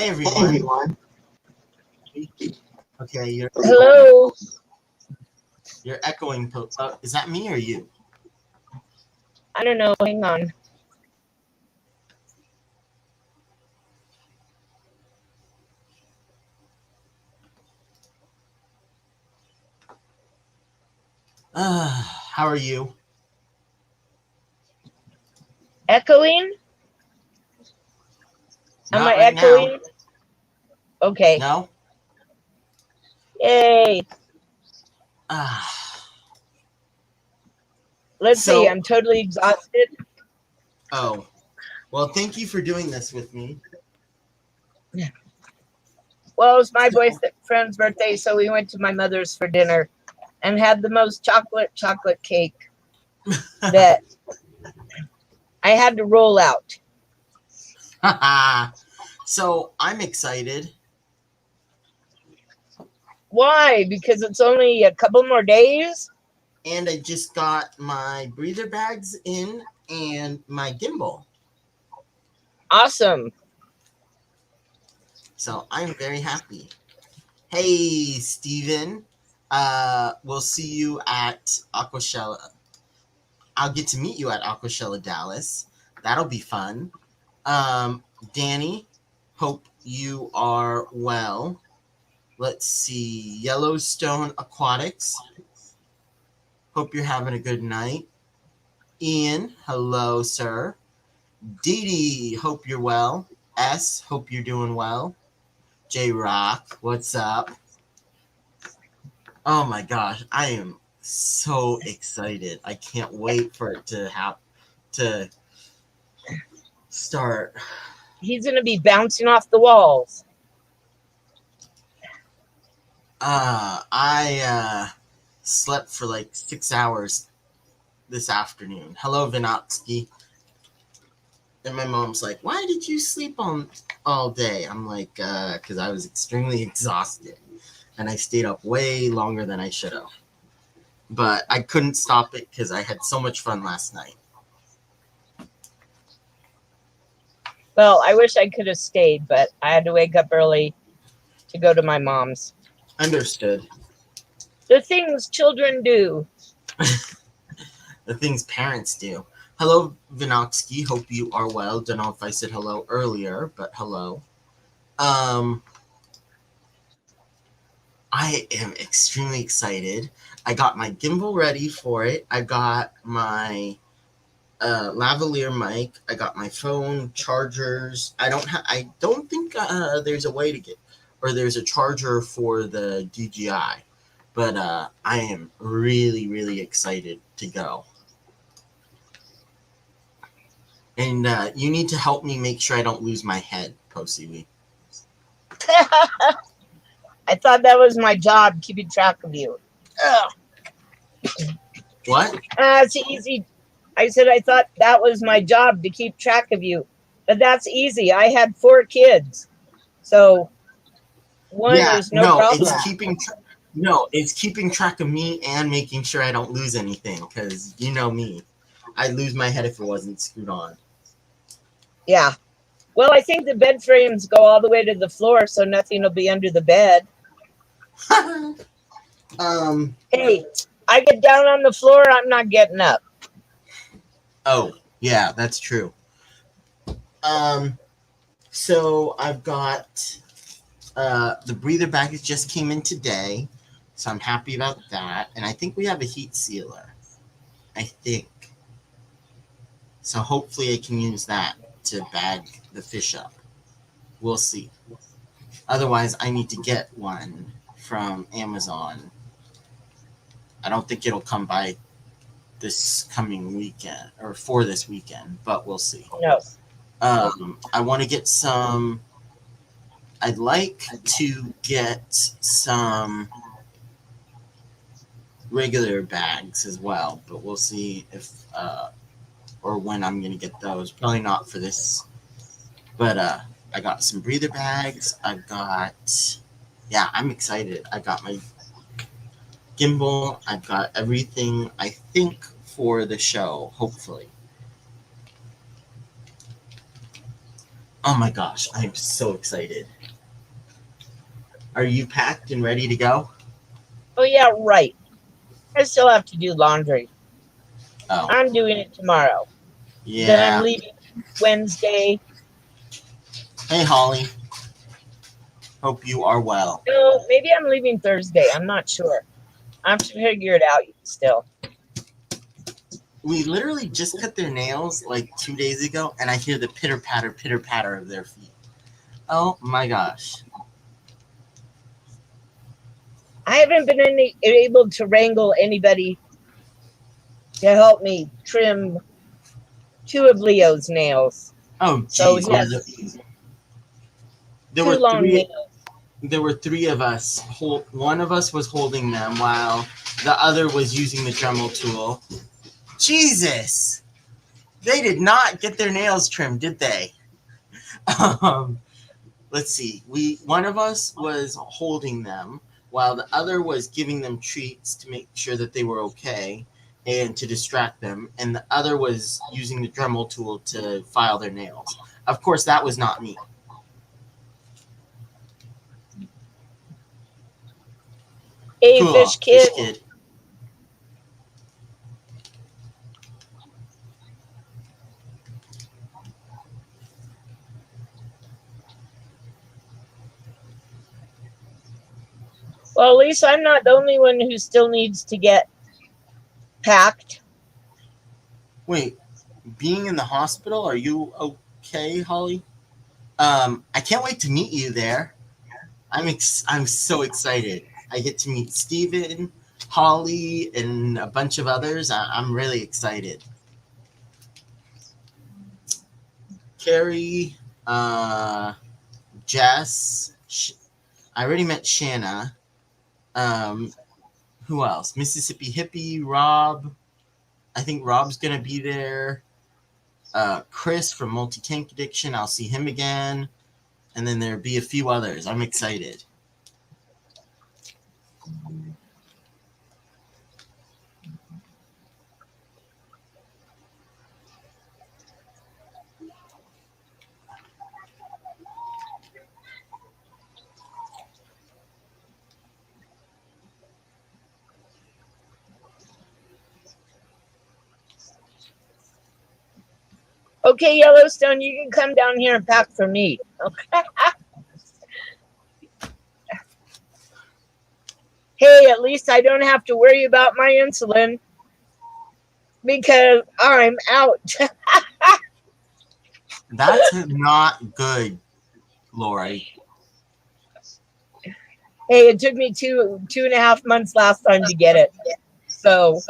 everyone. Okay, Hello. you're echoing. Is that me or you? I don't know. Hang on. How are you? Echoing? Am Not I right now. echoing? Okay. No? Yay. Let's see. So, I'm totally exhausted. oh, well, thank you for doing this with me. Well, it was my boyfriend's birthday, so we went to my mother's for dinner and had the most chocolate cake that I had to roll out. So, I'm excited. Why? Because it's only a couple more days? And I just got my breather bags in and my gimbal. Awesome. So, I'm very happy. Hey, Steven. We'll see you at Aquashella. I'll get to meet you at Aquashella Dallas. That'll be fun. Danny, hope you are well. Let's see. Yellowstone Aquatics. Hope you're having a good night. Ian, hello, sir. Dee Dee, hope you're well. S, hope you're doing well. J Rock, what's up? Oh my gosh, I am so excited. I can't wait for it to start. He's going to be bouncing off the walls. I slept for like 6 hours this afternoon. Hello, Vinotsky. And my mom's like, why did you sleep all day? I'm like, because I was extremely exhausted. And I stayed up way longer than I should have. But I couldn't stop it because I had so much fun last night. Well, I wish I could have stayed, but I had to wake up early to go to my mom's. Understood. The things children do. The things parents do. Hello, Vinotsky. Hope you are well. Don't know if I said hello earlier, but hello. I am extremely excited. I got my gimbal ready for it. I got my lavalier mic. I got my phone, chargers. I don't think there's a way to get, or there's a charger for the DJI. But I am really, really excited to go. And you need to help me make sure I don't lose my head, Posey. I thought that was my job, keeping track of you. Ugh. What? It's easy. I said I thought that was my job to keep track of you. But that's easy. I had 4 kids. So one is no problem. It's keeping track of me and making sure I don't lose anything, because you know me. I'd lose my head if it wasn't screwed on. Yeah. Well, I think the bed frames go all the way to the floor, so nothing will be under the bed. Hey, I get down on the floor, I'm not getting up. Oh, yeah, that's true. So I've got the breather baggage just came in today, so I'm happy about that. And I think we have a heat sealer. I think. So hopefully I can use that to bag the fish up. We'll see. Otherwise, I need to get one from Amazon. I don't think it'll come by this coming weekend, or for this weekend, but we'll see. No. I want to get some. I'd like to get some regular bags as well, but we'll see if or when I'm going to get those. Probably not for this, but I got some breather bags. I'm excited. I got my gimbal. I've got everything, I think, for the show, hopefully. Oh my gosh, I'm so excited. Are you packed and ready to go? Oh, yeah, right. I still have to do laundry. Oh, I'm doing it tomorrow. Then I'm yeah. leaving Wednesday. Hey, Holly. Hope you are well. No, maybe I'm leaving Thursday. I'm not sure. I have to figure it out still. We literally just cut their nails like 2 days ago, and I hear the pitter patter of their feet. Oh my gosh. I haven't been able to wrangle anybody to help me trim two of Leo's nails. Oh, So geez. he Yeah, has there two were long three. nails. There were three of us. One of us was holding them while the other was using the Dremel tool. Jesus! They did not get their nails trimmed, did they? Um, let's see. One of us was holding them while the other was giving them treats to make sure that they were okay and to distract them, and the other was using the Dremel tool to file their nails. Of course, that was not me. Hey, Cool, Fish Kid. Well, at least I'm not the only one who still needs to get packed. Wait, being in the hospital, are you okay, Holly? I can't wait to meet you there. I'm so excited. I get to meet Steven, Holly, and a bunch of others. I'm really excited. Carrie, Jess. I already met Shanna. Um, who else? Mississippi Hippie, Rob. I think Rob's gonna be there. Chris from Multi Tank Addiction. I'll see him again. And then there'll be a few others. I'm excited. Okay, Yellowstone, you can come down here and pack for me. Okay. Hey, at least I don't have to worry about my insulin because I'm out. That's not good, Lori. Hey, it took me 2.5 months last time to get it. So,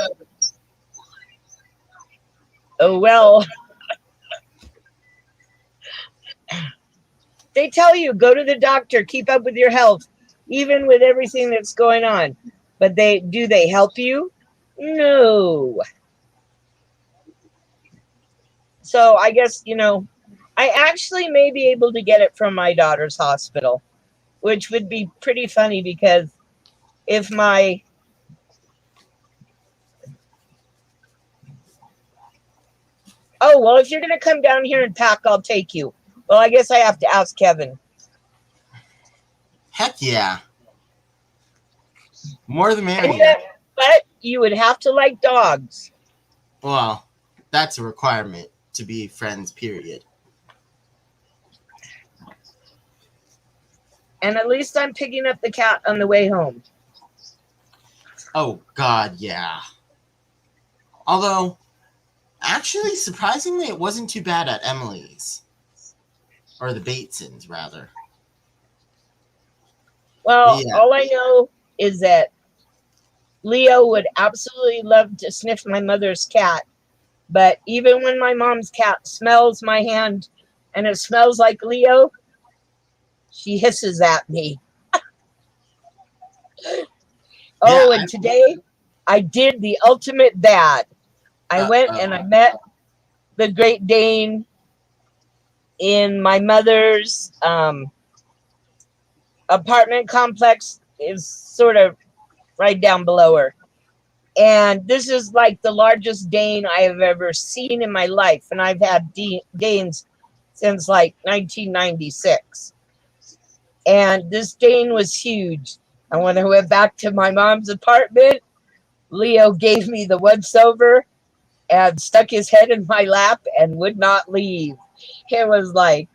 oh well. They tell you, go to the doctor, keep up with your health, even with everything that's going on. But do they help you? No. So I guess, I actually may be able to get it from my daughter's hospital, which would be pretty funny because if my if you're going to come down here and pack, I'll take you. Well, I guess I have to ask Kevin. Heck yeah. More the merrier. But you would have to like dogs. Well, that's a requirement to be friends, period. And at least I'm picking up the cat on the way home. Oh, God, yeah. Although, actually, surprisingly, it wasn't too bad at Emily's. Or the Batesons, rather. Well, Yeah. all I know is that Leo would absolutely love to sniff my mother's cat. But even when my mom's cat smells my hand and it smells like Leo, she hisses at me. And today I did the ultimate bad. I went and I met the Great Dane in my mother's apartment complex. Is sort of right down below her. And this is like the largest Dane I have ever seen in my life. And I've had Danes since like 1996. And this stain was huge. And when I went back to my mom's apartment, Leo gave me the once over and stuck his head in my lap and would not leave. It was like,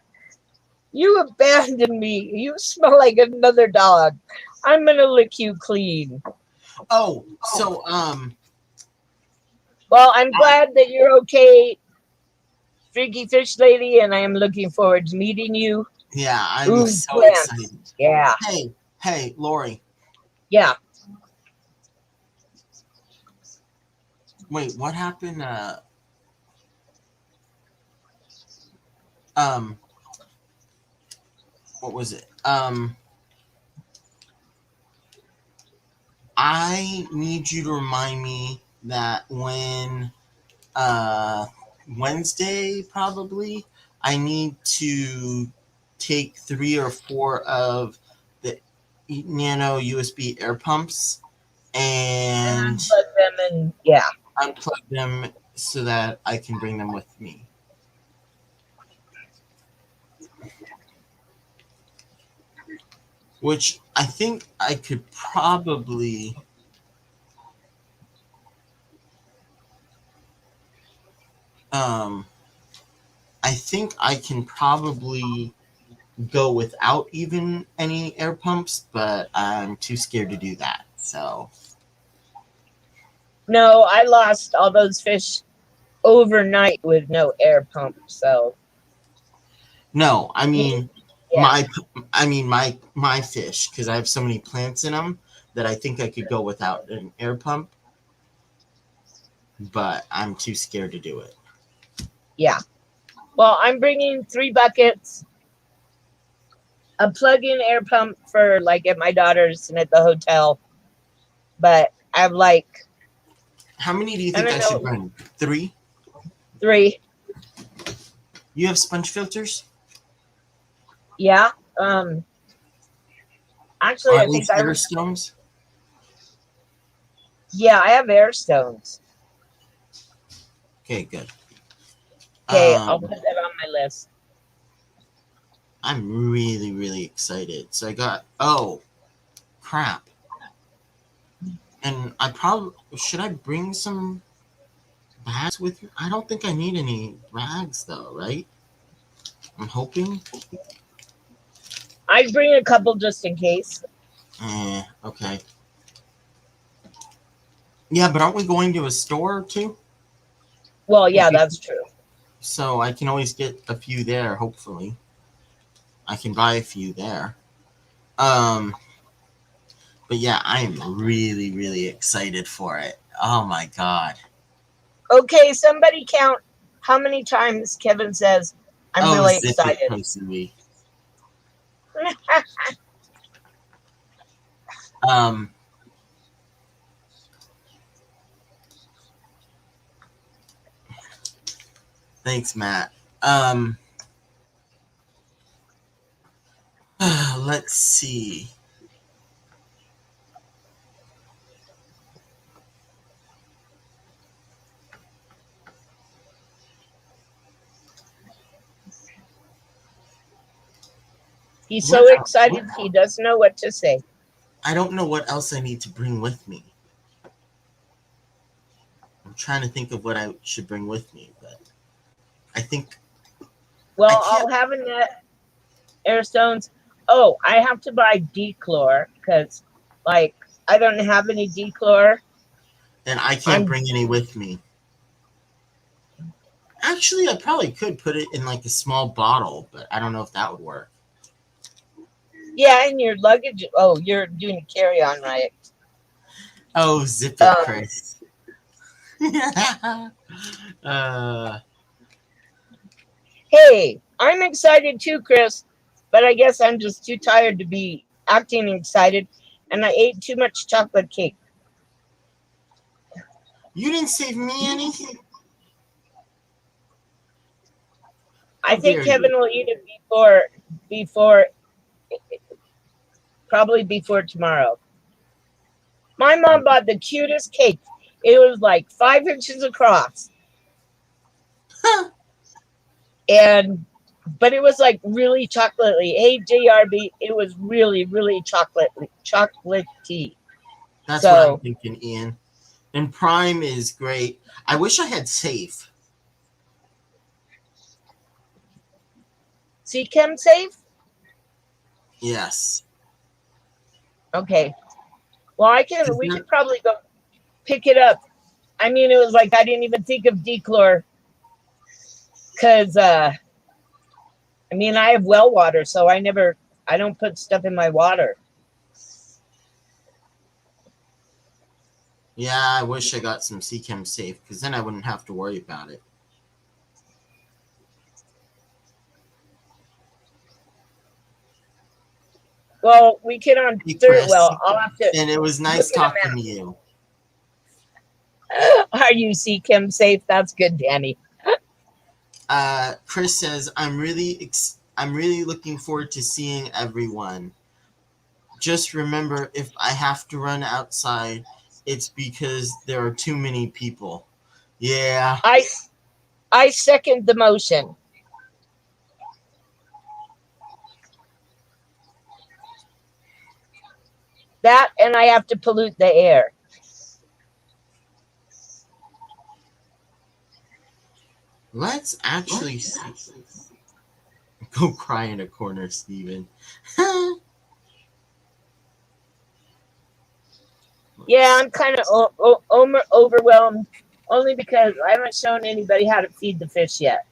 you abandoned me. You smell like another dog. I'm going to lick you clean. Oh, so, Well, I'm glad that you're okay, Freaky Fish Lady, and I am looking forward to meeting you. yeah, I'm Ooh, so plants. excited. Yeah. Hey, Lori. Yeah. Wait, what happened? What was it? I need you to remind me that when, Wednesday, probably, I need to take 3 or 4 of the nano USB air pumps and Unplug them and yeah. unplug them so that I can bring them with me. Which I think I could probably I think I can probably go without even any air pumps, but I'm too scared to do that. So No, I lost all those fish overnight with no air pump. So no, I mean yeah. my fish, because I have so many plants in them that I think I could go without an air pump, but I'm too scared to do it. Yeah. Well, I'm bringing 3 buckets, a plug-in air pump for like at my daughter's and at the hotel. But I'm like, How many do you I think don't I should know, bring? 3? 3. You have sponge filters? Yeah. Actually, Or I at think least air stones? yeah, I have air stones. Okay, good. Okay, I'll put that on my list. I'm really, really excited. So I got, crap. And I probably, should I bring some bags with me? I don't think I need any bags though, right? I'm hoping. I'd bring a couple just in case. Okay. Yeah, but aren't we going to a store too? Well, yeah, that's true. So I can always get a few there, hopefully. I can buy a few there. Um, but yeah, I am really, really excited for it. Oh my god. Okay, somebody count how many times Kevin says, I'm Oh, really zip it, excited. Kosubi. Um, Thanks, Matt. Let's see. He's What so else? excited he doesn't know what to say. I don't know what else I need to bring with me. I'm trying to think of what I should bring with me, but I think I Well, can't. I'll have a net, air stones. Oh, I have to buy dechlor because, like, I don't have any dechlor. And I can't I'm bring any with me. Actually, I probably could put it in like a small bottle, but I don't know if that would work. yeah, in your luggage. Oh, you're doing carry on, right? Oh, zip it, Chris. uh, Hey, I'm excited too, Chris, but I guess I'm just too tired to be acting excited, and I ate too much chocolate cake. you didn't save me any. I How think dare you? Kevin will eat it probably before tomorrow. My mom bought the cutest cake. It was like 5 inches across. And but it was like really chocolatey. Hey, JRB, it was really, really chocolatey. That's what I'm So, thinking, Ian. And Prime is great. I wish I had Safe. Chem safe? Yes. Okay. Well, we Isn't could probably go pick it up. I mean, it was like I didn't even think of dechlor because, I mean, I have well water, so I don't put stuff in my water. Yeah, I wish I got some Chem Safe because then I wouldn't have to worry about it. Well, we can on Hey, third. Chris. Well, I'll have to And it was look nice at a talking to you. map. Are you Chem safe? That's good, Danny. Chris says, I'm really looking forward to seeing everyone. Just remember, if I have to run outside, it's because there are too many people. Yeah. I second the motion. That and I have to pollute the air. Let's actually see. Go cry in a corner, Steven. Yeah, I'm kind of overwhelmed only because I haven't shown anybody how to feed the fish yet.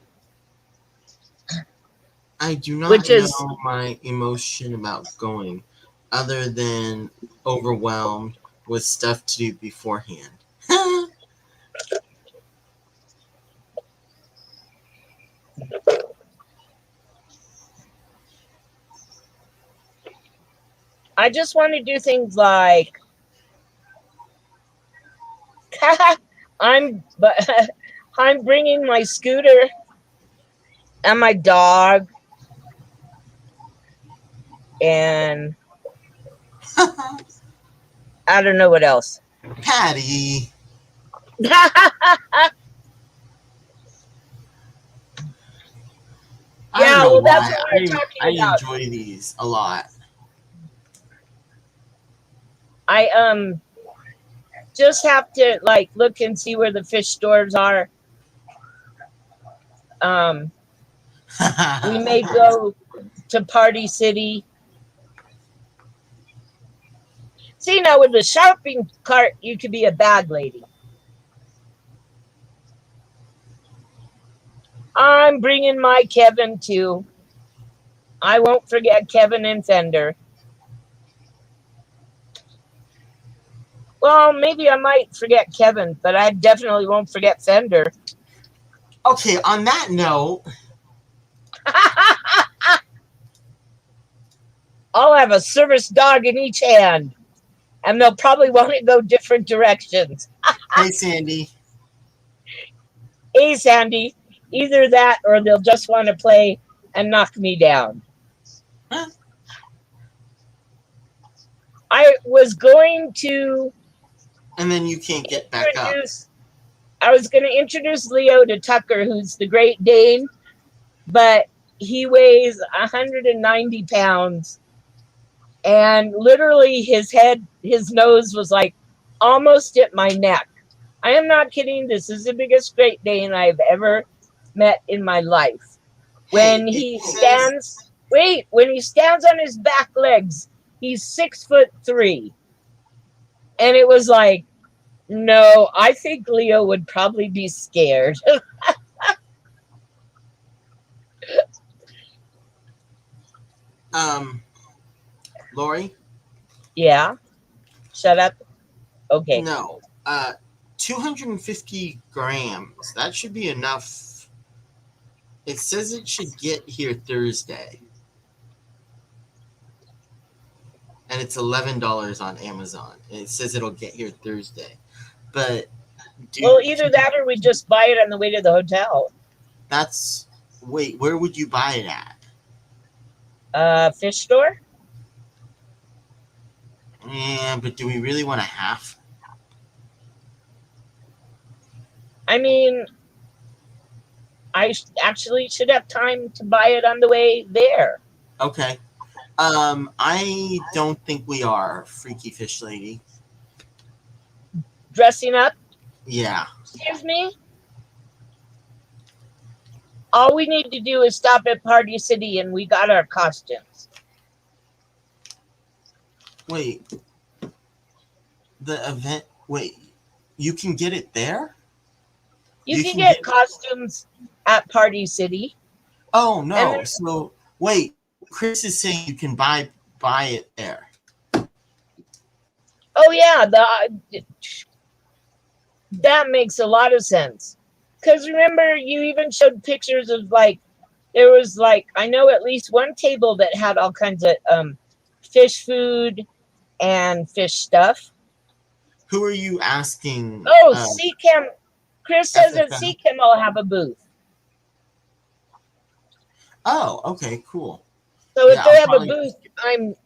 I do Which not know is, my emotion about going, other than overwhelmed with stuff to do beforehand. I just want to do things like I'm bringing my scooter and my dog and I don't know what else. Patty. I don't Yeah, know well, that's why. what we were I talking about. enjoy these a lot. I just have to like look and see where the fish stores are. We may go to Party City. See, now with the shopping cart, you could be a bag lady. I'm bringing my Kevin too. I won't forget Kevin and Fender. Well, maybe I might forget Kevin, but I definitely won't forget Fender. Okay, on that note, I'll have a service dog in each hand, and they'll probably want to go different directions. hey Sandy. Hey, Sandy, either that or they'll just want to play and knock me down. Huh? I was going to And then you can't get back up. I was going to introduce Leo to Tucker, who's the Great Dane, but he weighs 190 pounds. And literally his nose was like almost at my neck. I am not kidding. This is the biggest Great Dane I've ever met in my life. When he stands on his back legs, he's 6'3". And it was like, no, I think Leo would probably be scared. Lori? Yeah. Shut up. Okay. No. 250 grams. That should be enough. It says it should get here Thursday. And it's $11 on Amazon. And it says it'll get here Thursday. But well, either that or we just buy it on the way to the hotel. Wait, where would you buy it at? Fish store? Yeah, but do we really want to have? I mean, actually should have time to buy it on the way there. Okay. I don't think we are, Freaky Fish Lady. Dressing up? Yeah. Excuse me? All we need to do is stop at Party City and we got our costumes. Wait. The event. Wait. You can get it there? You can get costumes at Party City. Oh no! So wait, Chris is saying you can buy it there. Oh yeah, that makes a lot of sense. Because remember, you even showed pictures of like there was like I know at least one table that had all kinds of fish food and fish stuff. Who are you asking? Oh, Seachem. Chris says that FFM? Seachem will have a booth. Oh, okay, cool. So if they have a booth,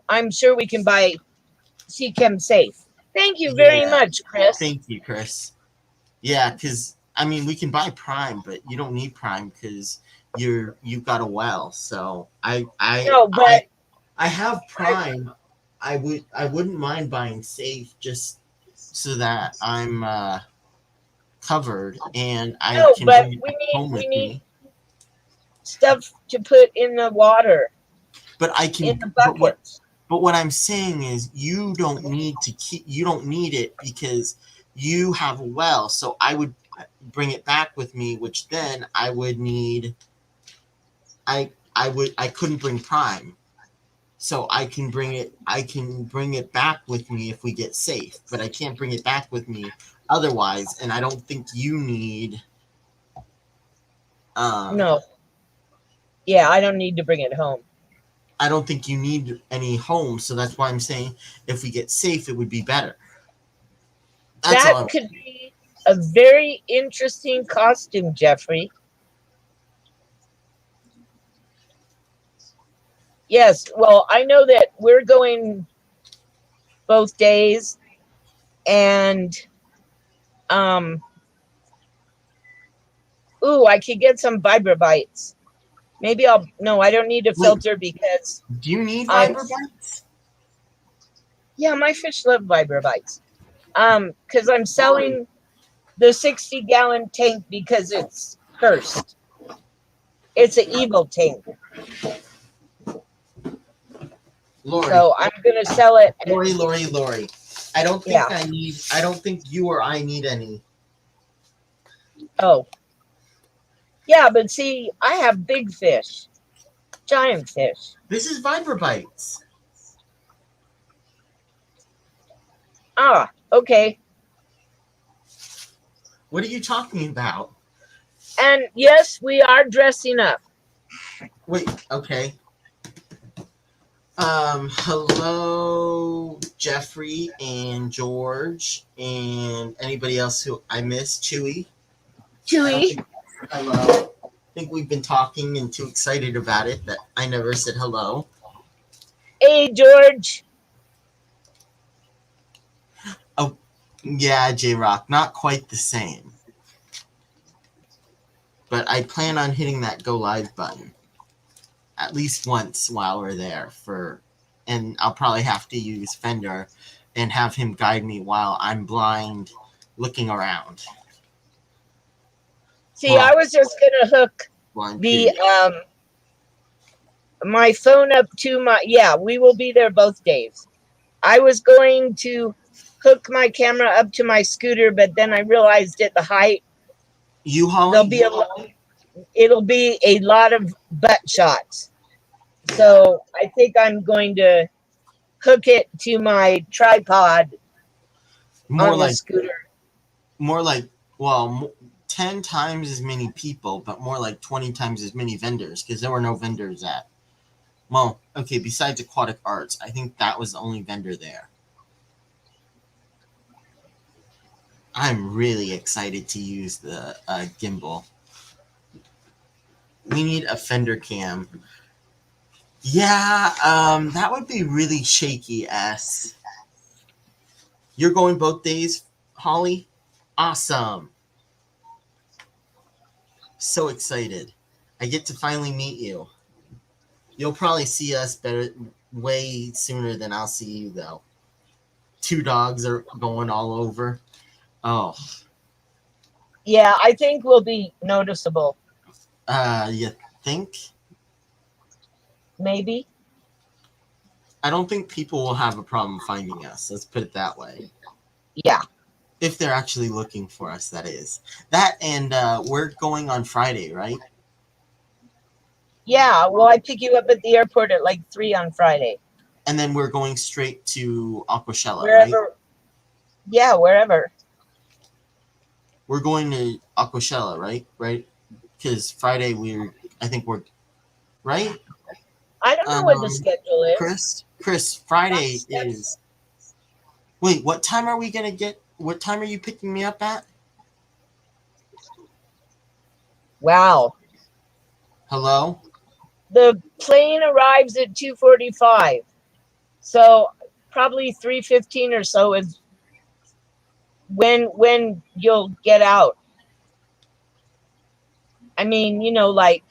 I'm sure we can buy Seachem safe. Thank you very much, Chris. Thank you, Chris. Yeah, because I mean we can buy Prime, but you don't need Prime because you've got a well. So I have Prime. I wouldn't mind buying safe just so that I'm covered and I can bring it home with me. Stuff to put in the water. But I can in the buckets. But what I'm saying is you don't need it because you have a well. So I would bring it back with me, which then I would need I couldn't bring Prime. So I can bring it back with me if we get safe, but I can't bring it back with me otherwise, and I don't think you need no. Yeah, I don't need to bring it home. I don't think you need any home, so that's why I'm saying if we get safe, it would be better. That could be a very interesting costume, Jeffrey. Yes, well, I know that we're going both days, and I could get some Vibra-Bites. Maybe I don't need a filter because... Do you need Vibra-Bites? Yeah, my fish love Vibra-Bites. Because I'm selling the 60-gallon tank because it's cursed. It's an evil tank. Lori. So I'm going to sell it. Lori. I don't think you or I need any. Oh. Yeah, but see, I have big fish, giant fish. This is Vibra-Bites. Ah, okay. What are you talking about? And yes, we are dressing up. Wait, okay. Hello, Jeffrey and George and anybody else who I missed. Chewy. Hello. I think we've been talking and too excited about it that I never said hello. Hey, George. Oh, yeah, J-Rock. Not quite the same. But I plan on hitting that go live button at least once while we're there and I'll probably have to use Fender and have him guide me while I'm blind looking around. See, I was just gonna hook my phone up to we will be there both days. I was going to hook my camera up to my scooter, but then I realized at the height it'll be a lot of butt shots. So I think I'm going to hook it to my tripod on the scooter. More like 10 times as many people, but more like 20 times as many vendors, because there were no vendors besides Aquatic Arts. I think that was the only vendor there. I'm really excited to use the gimbal. We need a Fender cam. Yeah, that would be really shaky, S. You're going both days, Holly? Awesome. So excited. I get to finally meet you. You'll probably see us better way sooner than I'll see you, though. Two dogs are going all over. Oh, Yeah, I think we'll be noticeable. you think? Maybe. I don't think people will have a problem finding us. Let's put it that way. Yeah. If they're actually looking for us, that is. That and we're going on Friday, right? Yeah. Well, I pick you up at the airport at like 3 on Friday. And then we're going straight to Aquashella, right? Wherever. Yeah, wherever. We're going to Aquashella, right? Right? Because Friday I think we're right. I don't know what the schedule is. Chris, Friday is. Wait, what time are we gonna get? What time are you picking me up at? Wow. Hello. The plane arrives at 2:45. So probably 3:15 or so is when you'll get out. I mean, like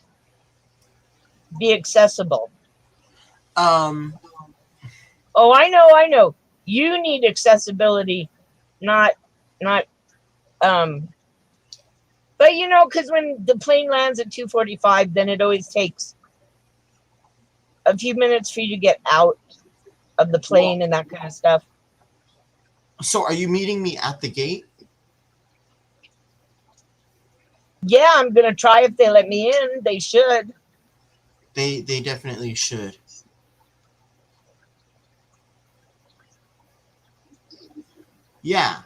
be accessible. Um. Oh, I know. You need accessibility, not not um but because when the plane lands at 2:45, then it always takes a few minutes for you to get out of the plane Well, and that kind of stuff. so are you meeting me at the gate? Yeah, I'm gonna try if they let me in. They should. They definitely should. Yeah.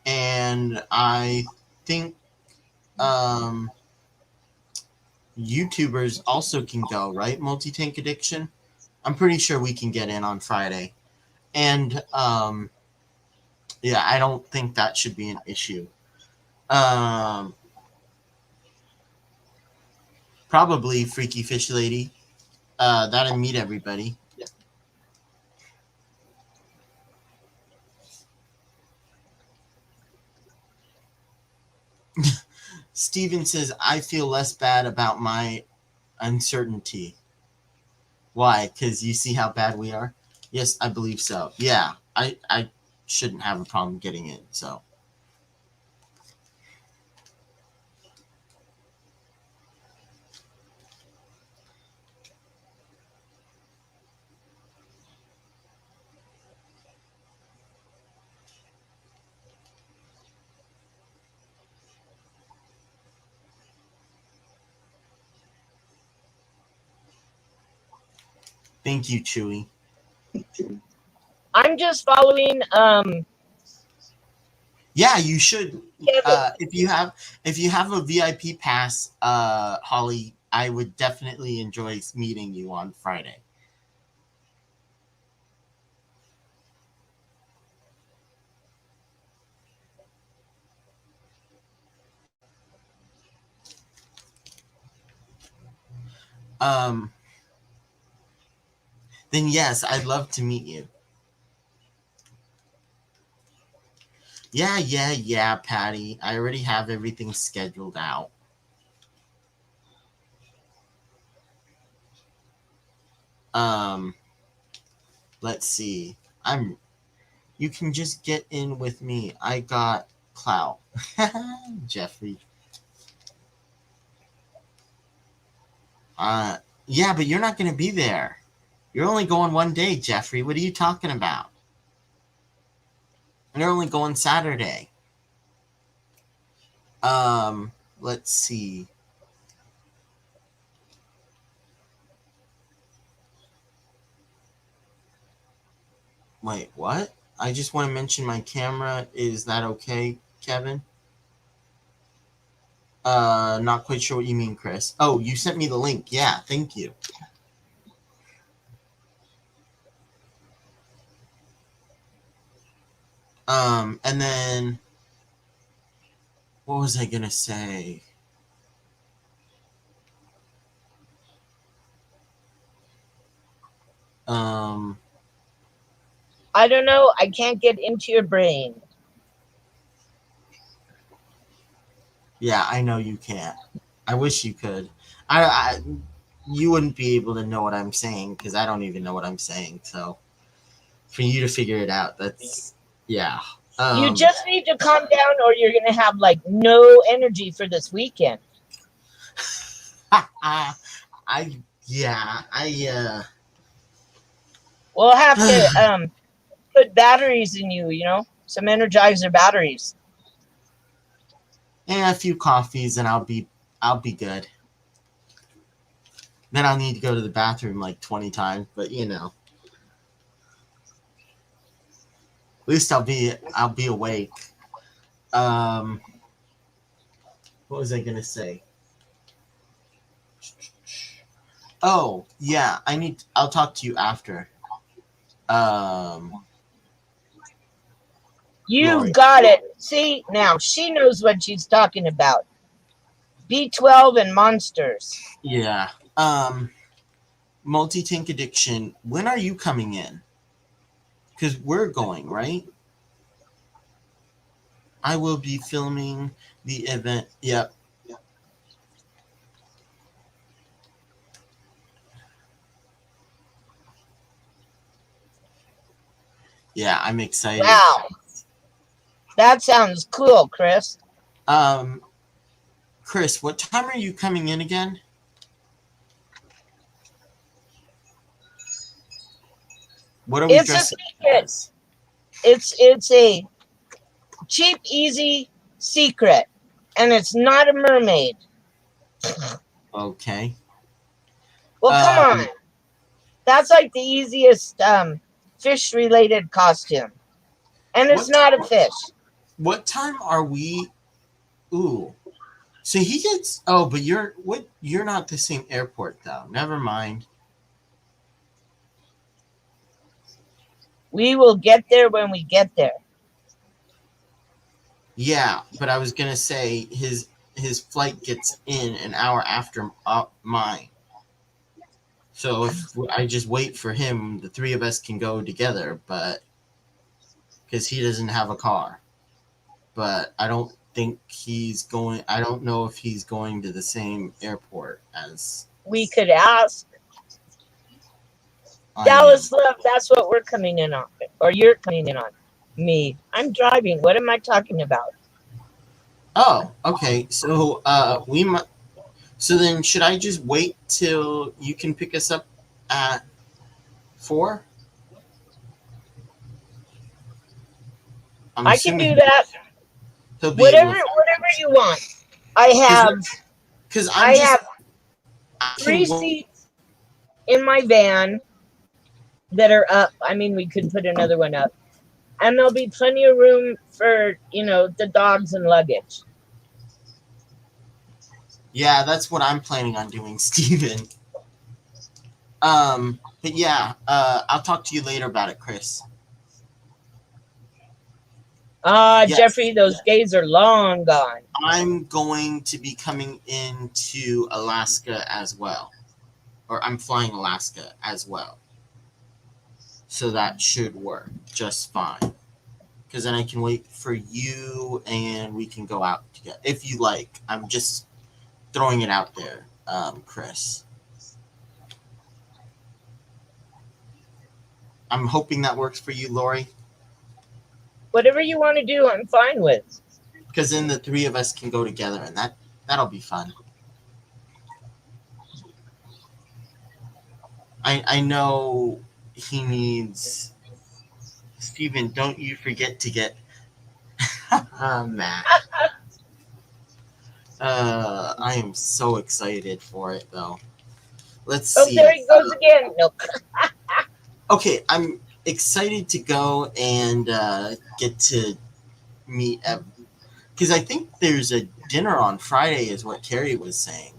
And I think um YouTubers also can go, right? Multi Tank Addiction. I'm pretty sure we can get in on Friday. And yeah, I don't think that should be an issue. Um Probably Freaky Fish Lady. That'll meet everybody. Steven says, I feel less bad about my uncertainty. Why? Because you see how bad we are? Yes, I believe so. Yeah, I shouldn't have a problem getting in, so. Thank you, Chewy. I'm just following Yeah, you should. Kevin. If you have a VIP pass, Holly, I would definitely enjoy meeting you on Friday. Um, then yes, I'd love to meet you. Yeah, Patty. I already have everything scheduled out. Um, let's see. You can just get in with me. I got clout. Jeffrey. Uh yeah, but you're not gonna be there. You're only going one day, Jeffrey. What are you talking about? And you're only going Saturday. Let's see. Wait, what? I just want to mention my camera. Is that okay, Kevin? Not quite sure what you mean, Chris. Oh, you sent me the link. Yeah, thank you. And then what was I gonna say? Um, I don't know. I can't get into your brain. Yeah, I know you can't. I wish you could. I you wouldn't be able to know what I'm saying because I don't even know what I'm saying. So for you to figure it out, that's yeah. You Um, just need to calm down, or you're gonna have like no energy for this weekend. I yeah We'll have to put batteries in you. You know, some Energizer batteries. and a few coffees and I'll be good. Then I'll need to go to the bathroom like 20 times, but you know, at least I'll be awake. Um, what was I gonna say? Oh yeah, I'll talk to you after. Um, You've Lori. got it. See, now she knows what she's talking about. B12 and monsters. Yeah. Multi tank addiction. When are you coming in? Because we're going right. I will be filming the event. Yep. Yeah, I'm excited. Wow, that sounds cool, Chris. Um, Chris, what time are you coming in again? What are we It's a dressing secret. as? It's a cheap, easy secret, and it's not a mermaid. Okay. Well, come on. Um, That's like the easiest fish related costume. And it's what not a fish. what time are we? Ooh. So he gets. Oh, but you're what? You're not the same airport though. Never mind. We will get there when we get there. Yeah, but I was gonna say his flight gets in an hour after mine. So if I just wait for him, the three of us can go together. But because he doesn't have a car, but I don't think he's going. I don't know if he's going to the same airport as We could ask. I am. Dallas Love, that's what we're coming in on. Or you're coming in on. Me. I'm driving. What am I talking about? Oh, okay. So we might. So then, should I just wait till you can pick us up at 4? I'm I can do assuming that. he'll be able Whatever you want. I have because I have I can 3 seats in my van that are up. I mean, we could put another one up. And there'll be plenty of room for, the dogs and luggage. Yeah, that's what I'm planning on doing, Steven. But yeah, I'll talk to you later about it, Chris. Yes, Jeffrey, those days are long gone. I'm going to be coming into Alaska as well, or I'm flying Alaska as well. So that should work just fine. Because then I can wait for you and we can go out together if you like. I'm just throwing it out there, Chris. I'm hoping that works for you, Lori. Whatever you want to do, I'm fine with. Because then the three of us can go together, and that'll be fun. I know he needs Steven, don't you forget to get Matt. I am so excited for it though. Let's Oh, see. there he goes again. No. Okay, I'm excited to go and get to meet because I think there's a dinner on Friday, is what Carrie was saying.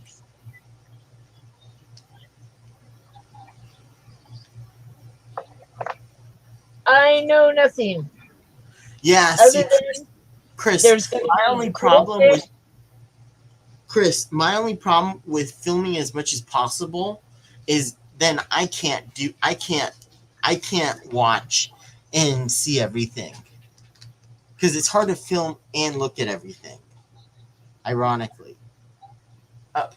I know nothing. Yeah, Other see, than Chris, there's going to my be only cool problem fish. with Chris, my only problem with filming as much as possible is then I can't watch and see everything because it's hard to film and look at everything. Ironically. Up.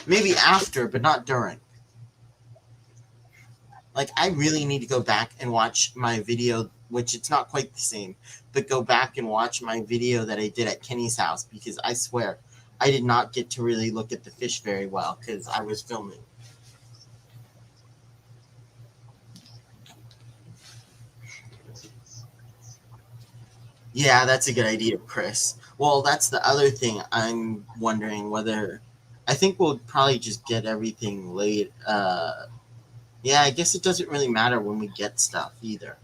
Maybe after, but not during. Like, I really need to go back and watch my video, which it's not quite the same, but go back and watch my video that I did at Kenny's house, because I swear I did not get to really look at the fish very well because I was filming. Yeah, that's a good idea, Chris. Well, that's the other thing I'm wondering whether... I think we'll probably just get everything laid. Yeah, I guess it doesn't really matter when we get stuff either.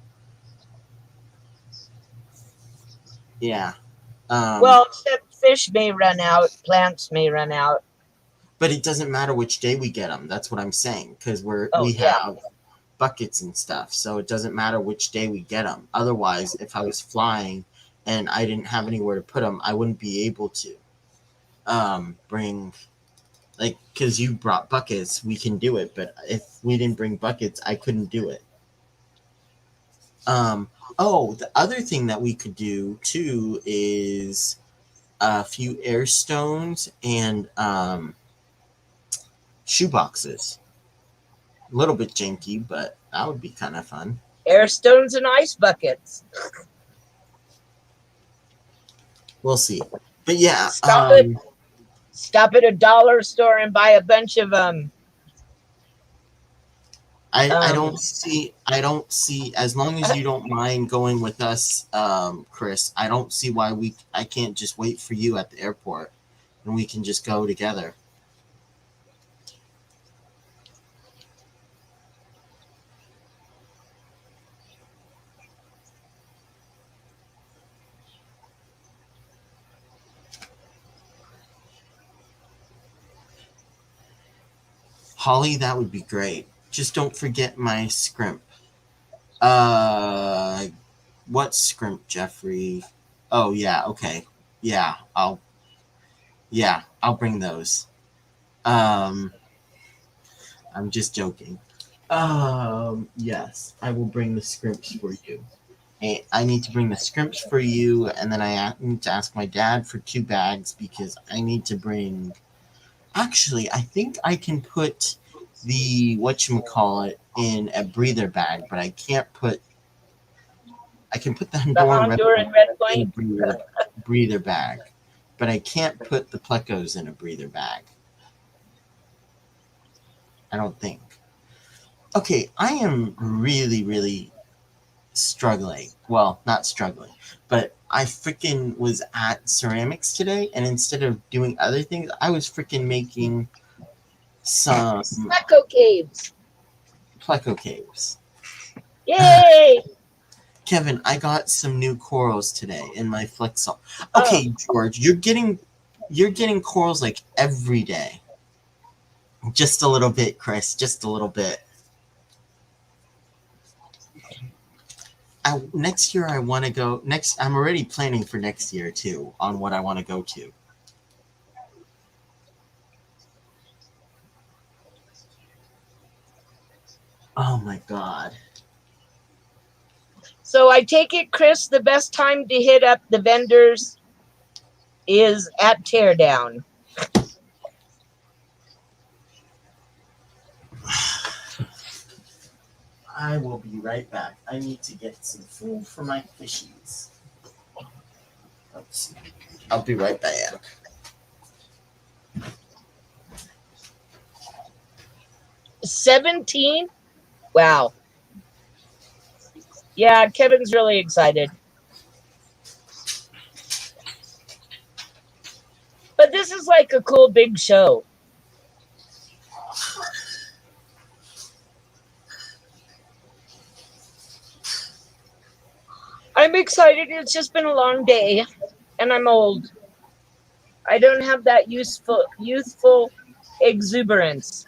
Yeah. Well, except fish may run out, plants may run out. But it doesn't matter which day we get them. That's what I'm saying, because we Yeah. have buckets and stuff, so it doesn't matter which day we get them. Otherwise, if I was flying and I didn't have anywhere to put them, I wouldn't be able to bring, like, because you brought buckets, we can do it. But if we didn't bring buckets, I couldn't do it. Oh, the other thing that we could do too is a few air stones and shoe boxes. A little bit janky, but that would be kind of fun. Air stones and ice buckets. We'll see. But yeah, Stop at a dollar store and buy a bunch of I don't see, as long as you don't mind going with us, Chris, I don't see why I can't just wait for you at the airport and we can just go together. Holly, that would be great. Just don't forget my scrimp. What scrimp, Jeffrey? Oh yeah, okay. Yeah, I'll bring those. I'm just joking. Yes, I will bring the scrimps for you. I need to bring the scrimps for you, and then I need to ask my dad for 2 bags because I need to bring... Actually, I think I can put the whatchamacallit in a breather bag, but I can't put... I can put the Honduran Red Point in a breather bag, but I can't put the plecos in a breather bag. I don't think. Okay, I am really, really struggling. Well, not struggling, but I freaking was at ceramics today, and instead of doing other things, I was freaking making some Pleco caves. Yay! Kevin, I got some new corals today in my Flexol. Okay, George, you're getting corals like every day. Just a little bit, Chris. Just a little bit. Next year I want to go. I'm already planning for next year too on what I want to go to. Oh my God. So I take it, Chris, the best time to hit up the vendors is at teardown. I will be right back. I need to get some food for my fishies. Oops. I'll be right back. $17? Wow. Yeah, Kevin's really excited. But this is like a cool big show. I'm excited. It's just been a long day, and I'm old. I don't have that youthful exuberance.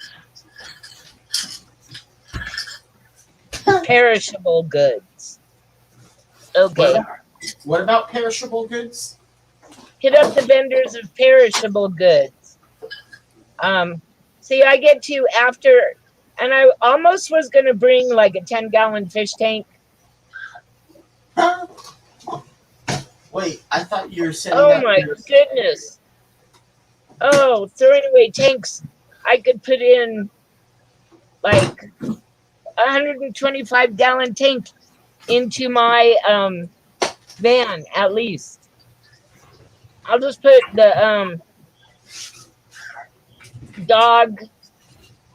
Perishable goods. Okay. What about perishable goods? Hit up the vendors of perishable goods. See, I get to after, and I almost was going to bring like a 10-gallon fish tank. Huh? Wait, I thought you were setting Oh up my your... goodness. Oh, throwing away tanks. I could put in like 125-gallon tank into my van at least. I'll just put the dog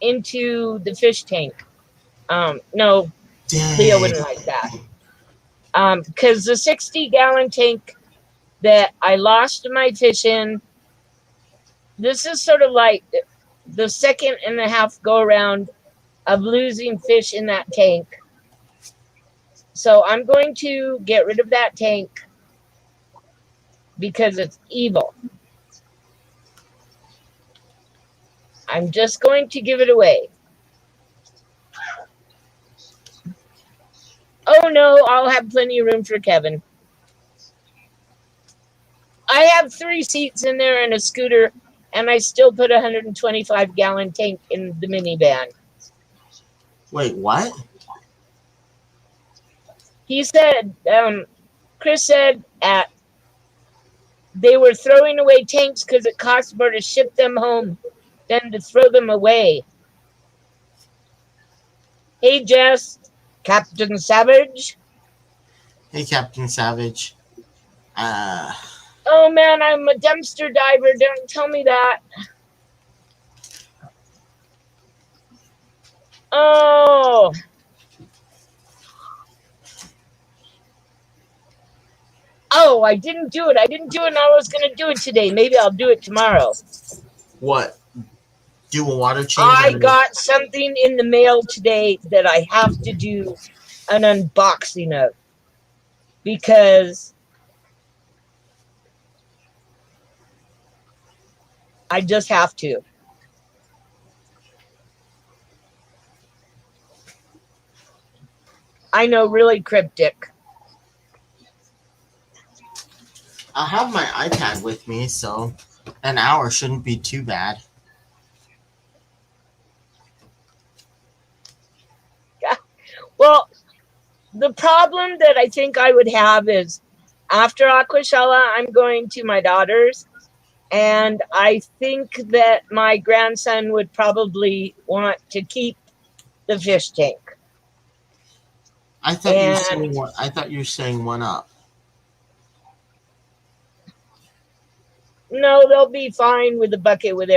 into the fish tank. No, Leo Dang. wouldn't like that. Because the 60-gallon tank that I lost my fish in, this is sort of like the second and a half go around of losing fish in that tank. So I'm going to get rid of that tank because it's evil. I'm just going to give it away. Oh no, I'll have plenty of room for Kevin. I have 3 seats in there and a scooter, and I still put a 125-gallon tank in the minivan. Wait, what? He said, Chris said they were throwing away tanks because it costs more to ship them home than to throw them away. Hey, Jess, Captain Savage. Hey, Captain Savage. Oh man, I'm a dumpster diver. Don't tell me that. Oh. Oh, I didn't do it. I didn't do it, and I was going to do it today. Maybe I'll do it tomorrow. What? Do a water change? I got something in the mail today that I have to do an unboxing of because I just have to. I know, really cryptic. I have my iPad with me, so an hour shouldn't be too bad. Well, the problem that I think I would have is after Aquashella, I'm going to my daughter's, and I think that my grandson would probably want to keep the fish tank. I thought you were saying one. I thought you were saying one up. No, they'll be fine with the bucket with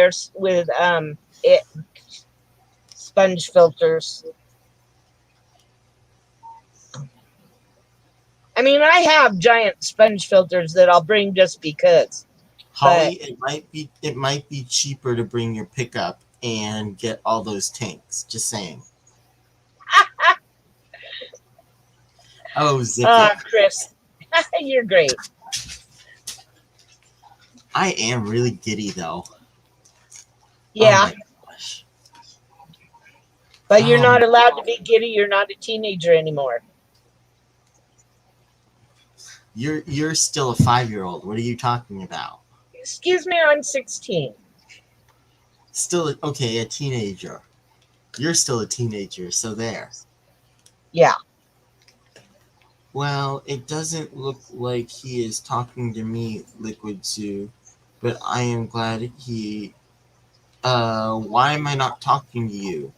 sponge filters. I mean, I have giant sponge filters that I'll bring just because. Holly, it might be cheaper to bring your pickup and get all those tanks. Just saying. Oh, Zippy. Chris, you're great. I am really giddy though. Yeah. Oh my gosh. But you're not allowed to be giddy. You're not a teenager anymore. You're still a 5-year-old. What are you talking about? Excuse me, I'm 16. Still, okay, a teenager. You're still a teenager, so there. Yeah. Well, it doesn't look like he is talking to me, Liquid Zoo, but I am glad he... why am I not talking to you?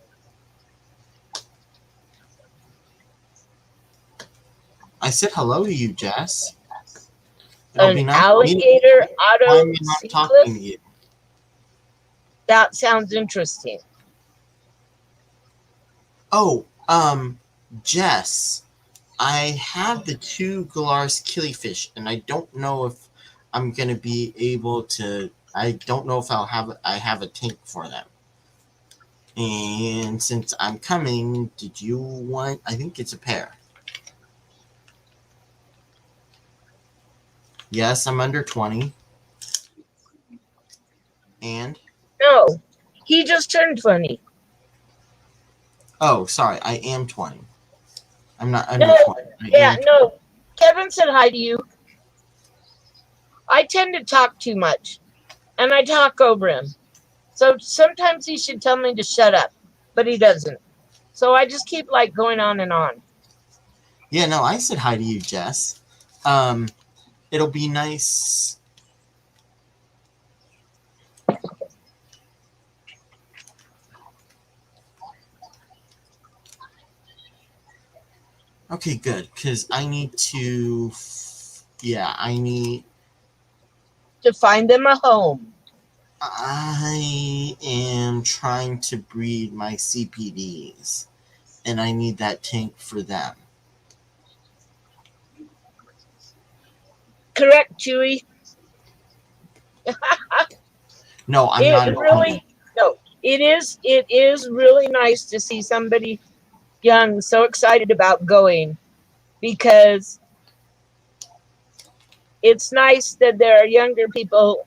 I said hello to you, Jess. An alligator auto. Why am I not talking to you? That sounds interesting. Oh, Jess, I have the 2 Galar's killifish, and I don't know if I'm gonna be able to. I don't know if I have a tank for them. And since I'm coming, did you want? I think it's a pair. Yes, I'm under 20. And? No, he just turned 20. Oh, sorry, I am 20. I'm not under 20. No. Kevin said hi to you. I tend to talk too much, and I talk over him. So sometimes he should tell me to shut up, but he doesn't. So I just keep going on and on. Yeah, no, I said hi to you, Jess. it'll be nice. Okay, good, because I need to, I need to find them a home. I am trying to breed my CPDs, and I need that tank for them. Correct, Chewy. No, I'm not. It is really nice to see somebody young so excited about going, because it's nice that there are younger people,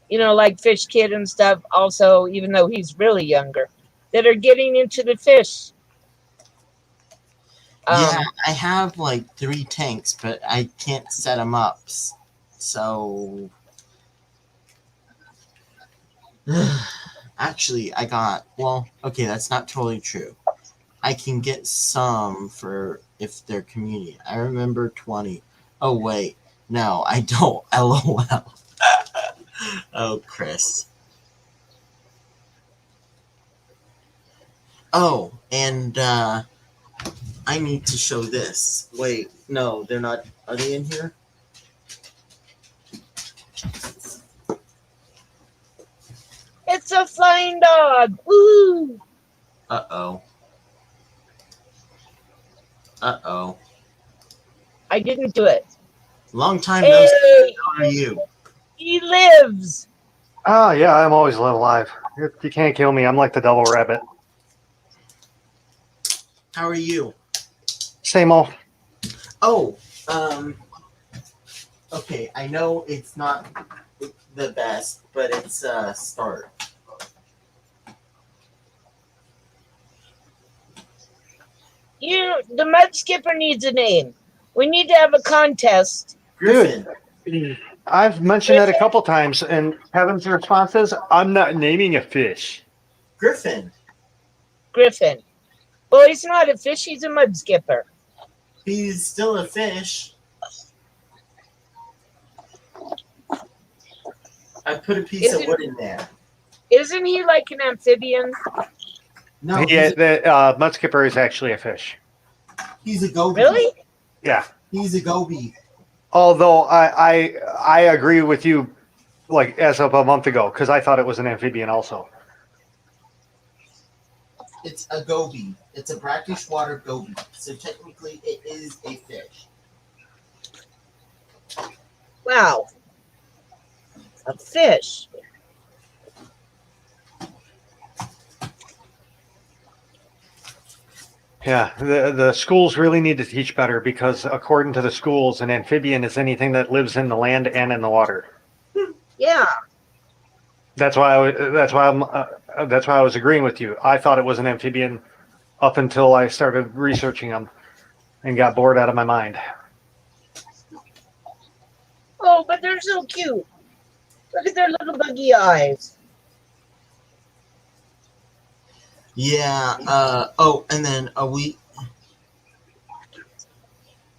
like Fish Kid and stuff also, even though he's really younger, that are getting into the fish. Yeah, I have like 3 tanks, but I can't set them up. So actually, I got, okay, that's not totally true. I can get some for if they're community. I remember 20. Oh, wait. No, I don't. LOL. Oh, Chris. Oh, and I need to show this. Wait, no, they're not. Are they in here? It's a flying dog. Woo! Uh-oh. Uh-oh. I didn't do it. Long time no see. How are you? He lives. Oh, yeah, I'm always alive. You can't kill me. I'm like the double rabbit. How are you? Same old. Oh, okay, I know it's not the best, but it's a start. The mud skipper needs a name. We need to have a contest. Griffin. Dude, I've mentioned that a couple times, and Kevin's response is, I'm not naming a fish. Griffin. Well, he's not a fish, he's a mud skipper. He's still a fish. I put a piece of wood in there. Isn't he like an amphibian? No, the mud skipper is actually a fish. He's a goby. Really? Yeah. He's a goby. Although I agree with you, like as of a month ago, because I thought it was an amphibian also. It's a goby. It's a brackish water goby. So technically, it is a fish. Wow. A fish. Yeah, the schools really need to teach better, because according to the schools, an amphibian is anything that lives in the land and in the water. Yeah. That's why I was agreeing with you. I thought it was an amphibian up until I started researching them and got bored out of my mind. Oh, but they're so cute. Look at their little buggy eyes. Yeah. And then a week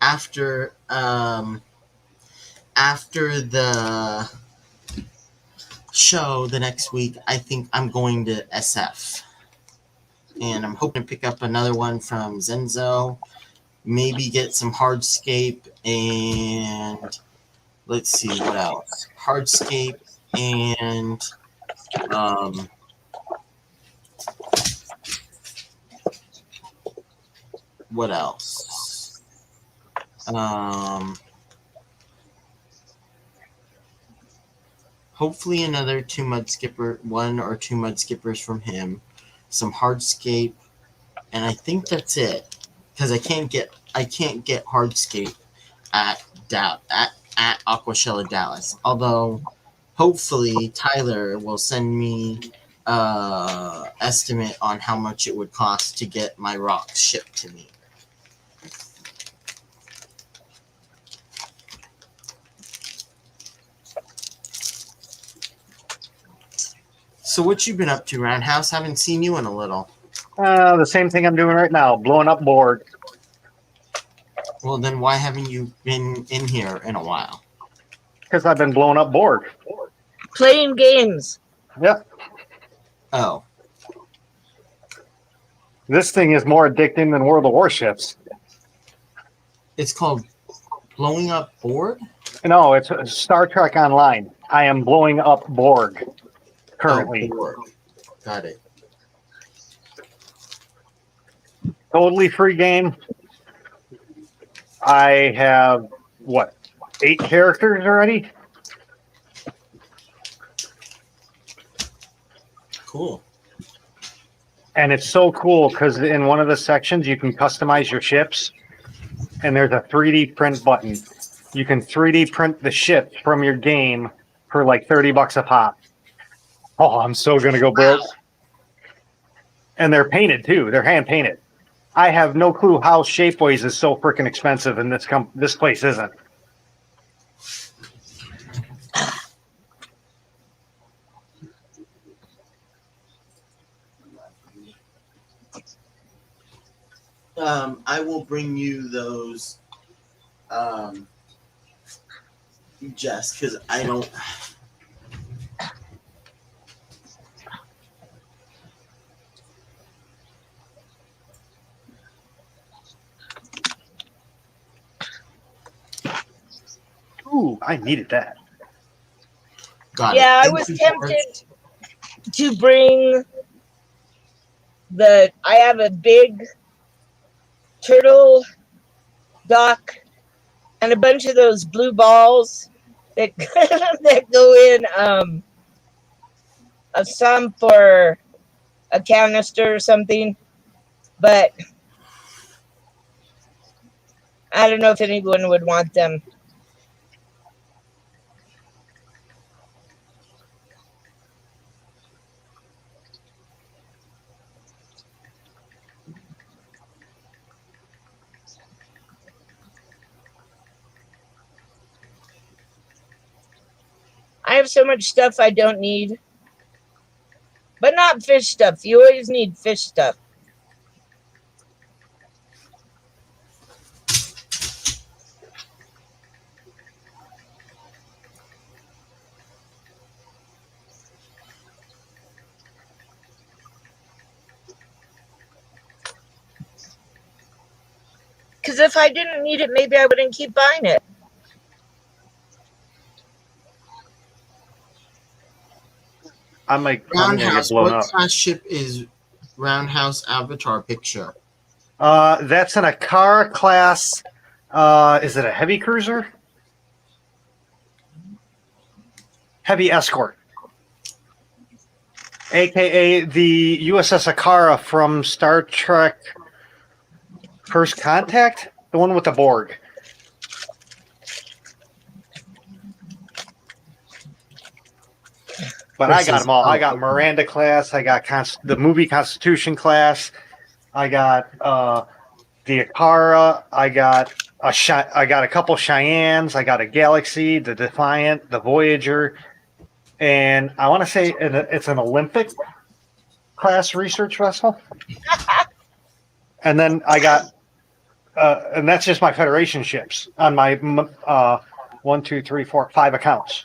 after the show the next week, I think I'm going to SF, and I'm hoping to pick up another one from Zenzo. Maybe get some hardscape, and let's see what else. Hardscape and what else? Hopefully another one or two mud skippers from him, some hardscape, and I think that's it. Because I can't get hardscape at Aquashella Dallas. Although hopefully Tyler will send me estimate on how much it would cost to get my rocks shipped to me. So what you been up to, Roundhouse? Haven't seen you in a little. The same thing I'm doing right now, blowing up board. Well, then why haven't you been in here in a while? Because I've been blowing up Borg. Playing games. Yep. Oh, This thing is more addicting than World of Warships. it's called blowing up board. No, it's Star Trek Online. I am blowing up Borg currently. Oh, board. Got it. Totally free game. I have, what, 8 characters already? Cool. And it's so cool because in one of the sections you can customize your ships, and there's a 3D print button. You can 3D print the ship from your game for like $30 a pop. Oh, I'm so gonna go broke. And they're painted too. They're hand painted. I have no clue how Shapeways is so freaking expensive, and this place isn't. I will bring you those, Jess, because I don't. Ooh, I needed that. Got Yeah, it. I was tempted to bring I have a big turtle dock and a bunch of those blue balls that that go in some for a canister or something, but I don't know if anyone would want them. I have so much stuff I don't need. But not fish stuff. You always need fish stuff. Because if I didn't need it, maybe I wouldn't keep buying it. I'm gonna get Roundhouse. blown What up. class ship is Roundhouse Avatar picture? That's an Akara class. Is it a heavy cruiser? Heavy escort. AKA the USS Akara from Star Trek First Contact? The one with the Borg. But I got them all. I got Miranda class. I got the movie Constitution class. I got the Akara. I got a couple Cheyennes. I got a Galaxy, the Defiant, the Voyager, and I want to say it's an Olympic class research vessel. And then I got, and that's just my Federation ships on my 1, 2, 3, 4, 5 accounts.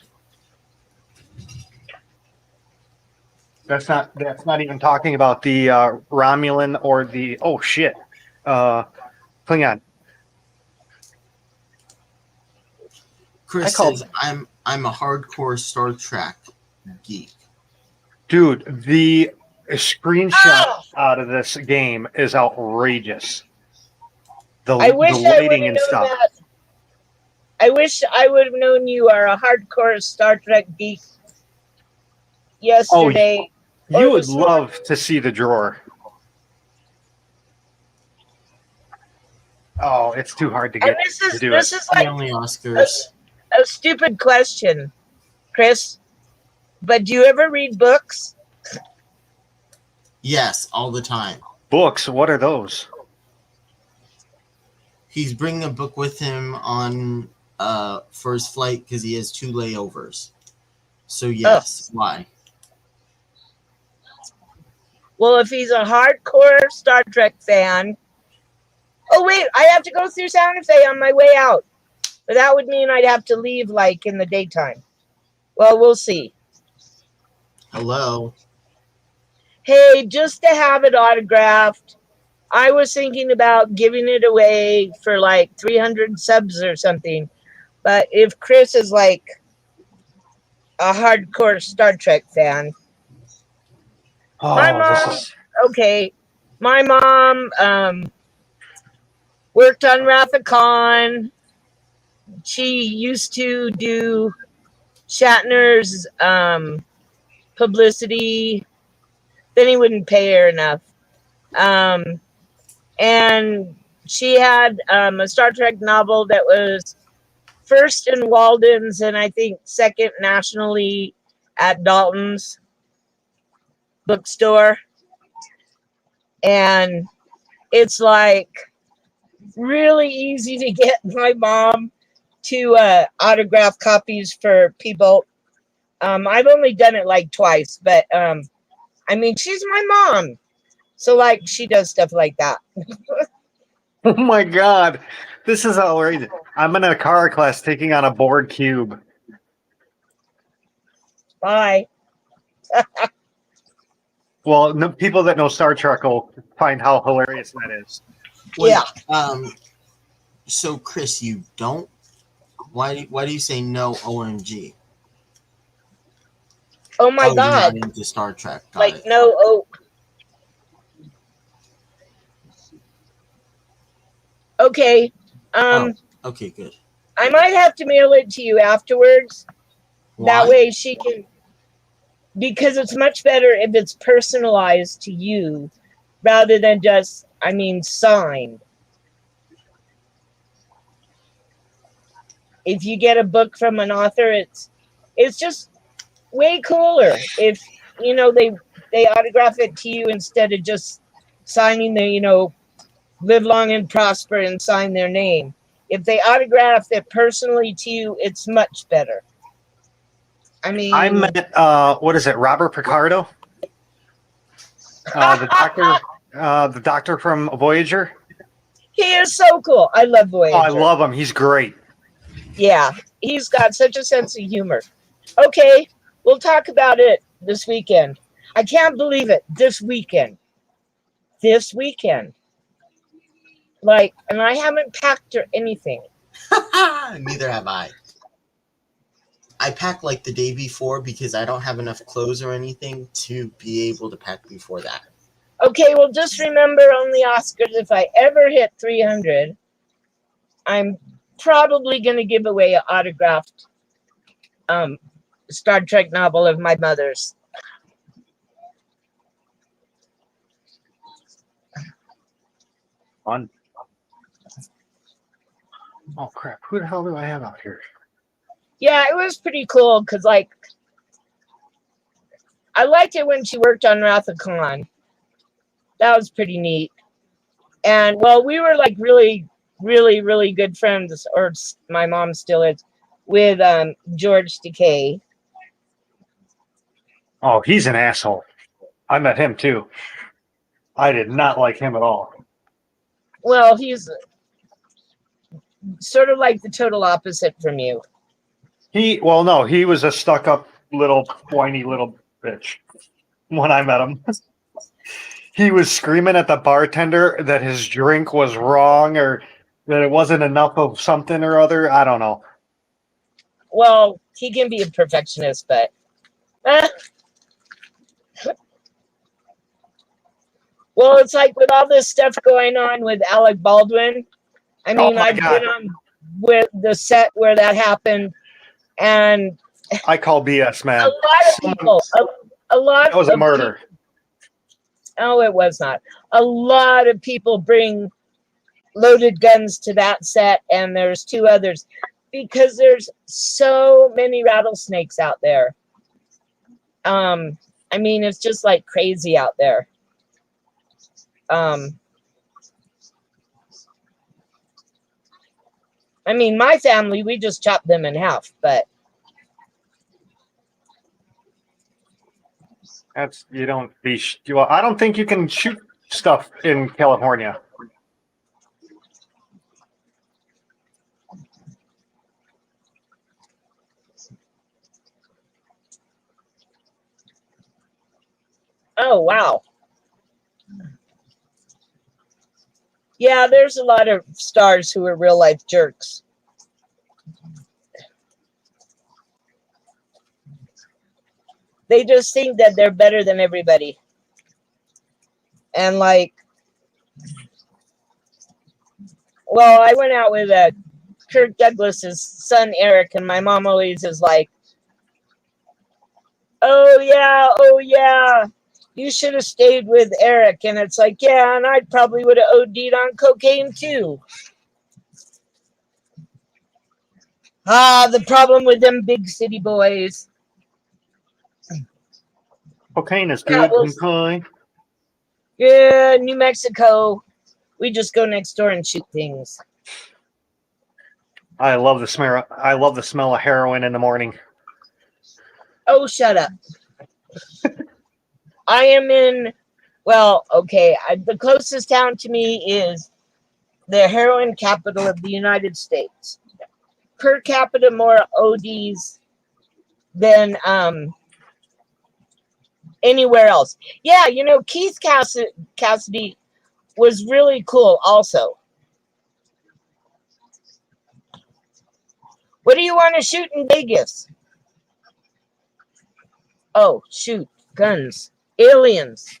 That's not even talking about the Romulan or the Klingon. Chris says I'm a hardcore Star Trek geek. Dude, the screenshot out of this game is outrageous. The lighting and stuff. I wish I would have known you are a hardcore Star Trek geek yesterday. You would love to see the drawer. Oh, it's too hard to get to do this it. is like only Oscars. A stupid question, Chris. But do you ever read books? Yes, all the time. Books? What are those? He's bringing a book with him on for his flight because he has 2 layovers. So yes, why? Well, if he's a hardcore Star Trek fan. Oh wait, I have to go through Santa Fe on my way out. But that would mean I'd have to leave like in the daytime. Well, we'll see. Hello. Hey, just to have it autographed, I was thinking about giving it away for like 300 subs or something. But if Chris is like a hardcore Star Trek fan, my Oh, this mom, is okay, my mom worked on Wrath of Khan. She used to do Shatner's publicity. Then he wouldn't pay her enough. And she had a Star Trek novel that was first in Walden's and I think second nationally at Dalton's bookstore. And it's like really easy to get my mom to autograph copies for people. I've only done it like twice, but I mean, she's my mom. So like she does stuff like that. oh my god, this is outrageous. I'm in a car class taking on a board cube. Bye. Well, no, people that know Star Trek will find how hilarious that is. Wait, Yeah. So Chris, you don't. Why do you say no? OMG. Oh my You're God. not into Star Trek. Got Like it. no. Oh. Okay. Okay, good. I might have to mail it to you afterwards. Why? That way she can, because it's much better if it's personalized to you rather than just, I mean, signed. If you get a book from an author, it's just way cooler if you know they autograph it to you instead of just signing the live long and prosper and sign their name. If they autograph it personally to you, it's much better. I mean, I met what is it, Robert Picardo, the doctor from Voyager. he is so cool. I love Voyager. Oh, I love him. He's great. Yeah, he's got such a sense of humor. Okay, we'll talk about it this weekend. I can't believe it. This weekend. Like, and I haven't packed or anything. Neither have I. I pack like the day before because I don't have enough clothes or anything to be able to pack before that. Okay, well, just remember on the Oscars, if I ever hit 300, I'm probably going to give away an autographed Star Trek novel of my mother's. Fun. Oh crap! Who the hell do I have out here? Yeah, it was pretty cool because, like, I liked it when she worked on Wrath of Khan. That was pretty neat. And, well, we were, like, really, really, really good friends, or my mom still is, with George Takei. Oh, he's an asshole. I met him too. I did not like him at all. Well, he's sort of like the total opposite from you. He was a stuck-up little whiny little bitch when I met him. He was screaming at the bartender that his drink was wrong or that it wasn't enough of something or other. I don't know. Well, he can be a perfectionist, but well, it's like with all this stuff going on with Alec Baldwin. I mean, I've been on with the set where that happened, and I call BS, man. a lot of people, a lot. That was a murder. Oh, it was not. A lot of people bring loaded guns to that set, and there's two others because there's so many rattlesnakes out there. I mean, it's just like crazy out there. I mean, my family, we just chopped them in half, but that's you don't be. Well, I don't think you can shoot stuff in California. Oh, wow. Yeah, there's a lot of stars who are real life jerks. They just think that they're better than everybody. And like, well, I went out with Kirk Douglas's son, Eric, and my mom always is like, oh yeah, you should have stayed with Eric. And it's like, yeah, and I probably would have OD'd on cocaine too. The problem with them big city boys. Cocaine is That good. was, Okay. yeah, New Mexico. We just go next door and shoot things. I love the smell. I love the smell of heroin in the morning. Oh, shut up. I am in, well, okay, the closest town to me is the heroin capital of the United States. Per capita, more ODs than anywhere else. Yeah, you know, Keith Cassidy was really cool also. What do you want to shoot in Vegas? Oh, shoot, guns, aliens.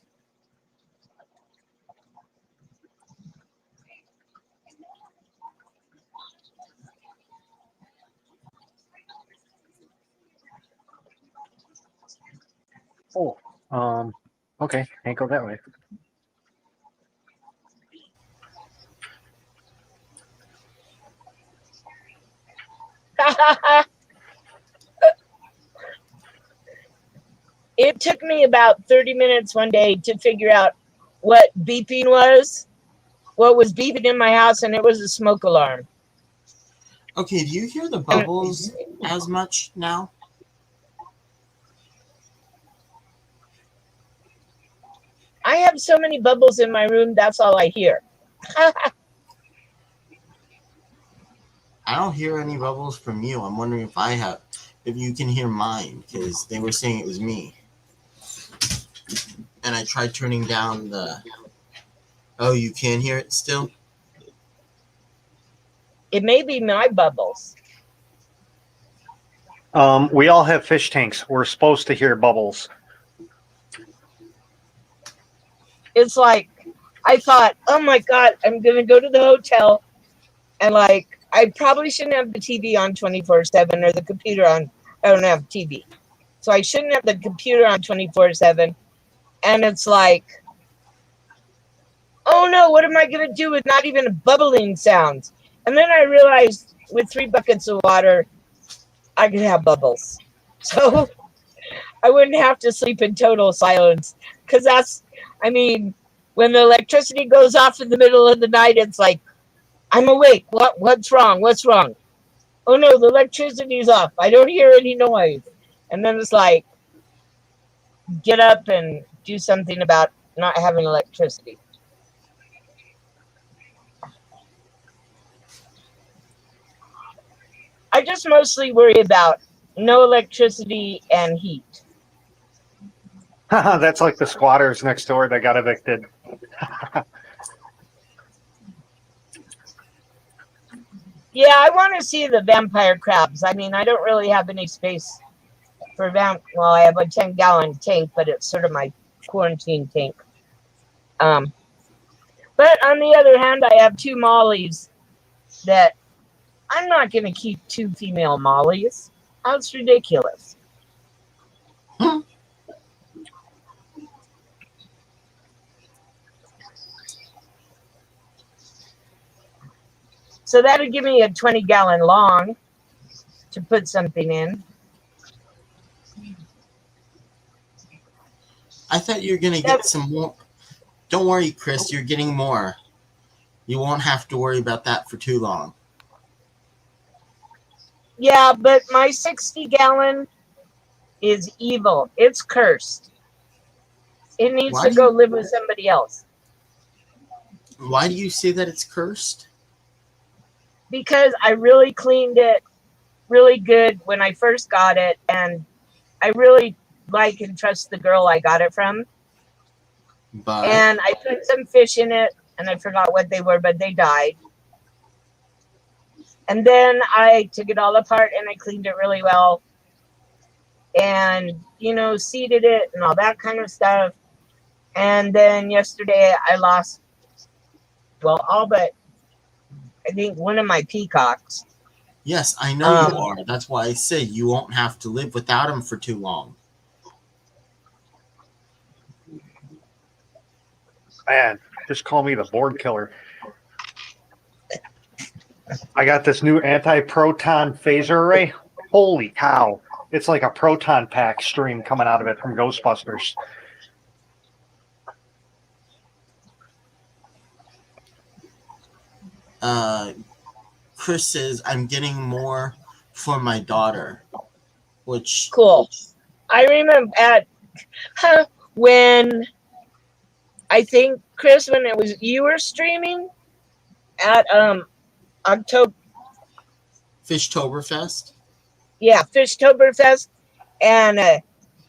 Oh, okay, can't go that way. It took me about 30 minutes one day to figure out what beeping was, what was beeping in my house, and it was a smoke alarm. Okay, do you hear the bubbles as much now? I have so many bubbles in my room, that's all I hear. I don't hear any bubbles from you. I'm wondering if you can hear mine, because they were saying it was me. And I tried turning down the. Oh, you can hear it still? It may be my bubbles. We all have fish tanks. We're supposed to hear bubbles. It's like, I thought, oh my God, I'm going to go to the hotel and like, I probably shouldn't have the TV on 24/7 or the computer on. I don't have TV. So I shouldn't have the computer on 24/7. And it's like, oh no, what am I going to do with not even bubbling sounds? And then I realized with 3 buckets of water, I could have bubbles. So I wouldn't have to sleep in total silence. Because that's, I mean, when the electricity goes off in the middle of the night, it's like, I'm awake. What's wrong? What's wrong? Oh no, the electricity's off. I don't hear any noise. And then it's like, get up and do something about not having electricity. I just mostly worry about no electricity and heat. That's like the squatters next door that got evicted. Yeah, I want to see the vampire crabs. I mean, I don't really have any space for well, I have a 10-gallon tank, but it's sort of my quarantine tank. But on the other hand, I have 2 mollies that I'm not going to keep 2 female mollies. That's ridiculous. So that would give me a 20-gallon long to put something in. I thought you were going to get some more. Don't worry, Chris, you're getting more. You won't have to worry about that for too long. Yeah, but my 60-gallon is evil. It's cursed. It needs to go live with somebody else. Why do you say that it's cursed? Because I really cleaned it really good when I first got it, and I really like and trust the girl I got it from. But And I put some fish in it, and I forgot what they were, but they died. And then I took it all apart and I cleaned it really well, and seeded it and all that kind of stuff. And then yesterday I lost, well, all but I think one of my peacocks. yes, I know you are. That's why I say you won't have to live without him for too long. Man, just call me the board killer. I got this new anti-proton phaser array. Holy cow. It's like a proton pack stream coming out of it from Ghostbusters. Chris says, I'm getting more for my daughter, which... Cool. I remember when, I think, Chris, when it was you were streaming at October... Fishtoberfest? Yeah, Fishtoberfest. And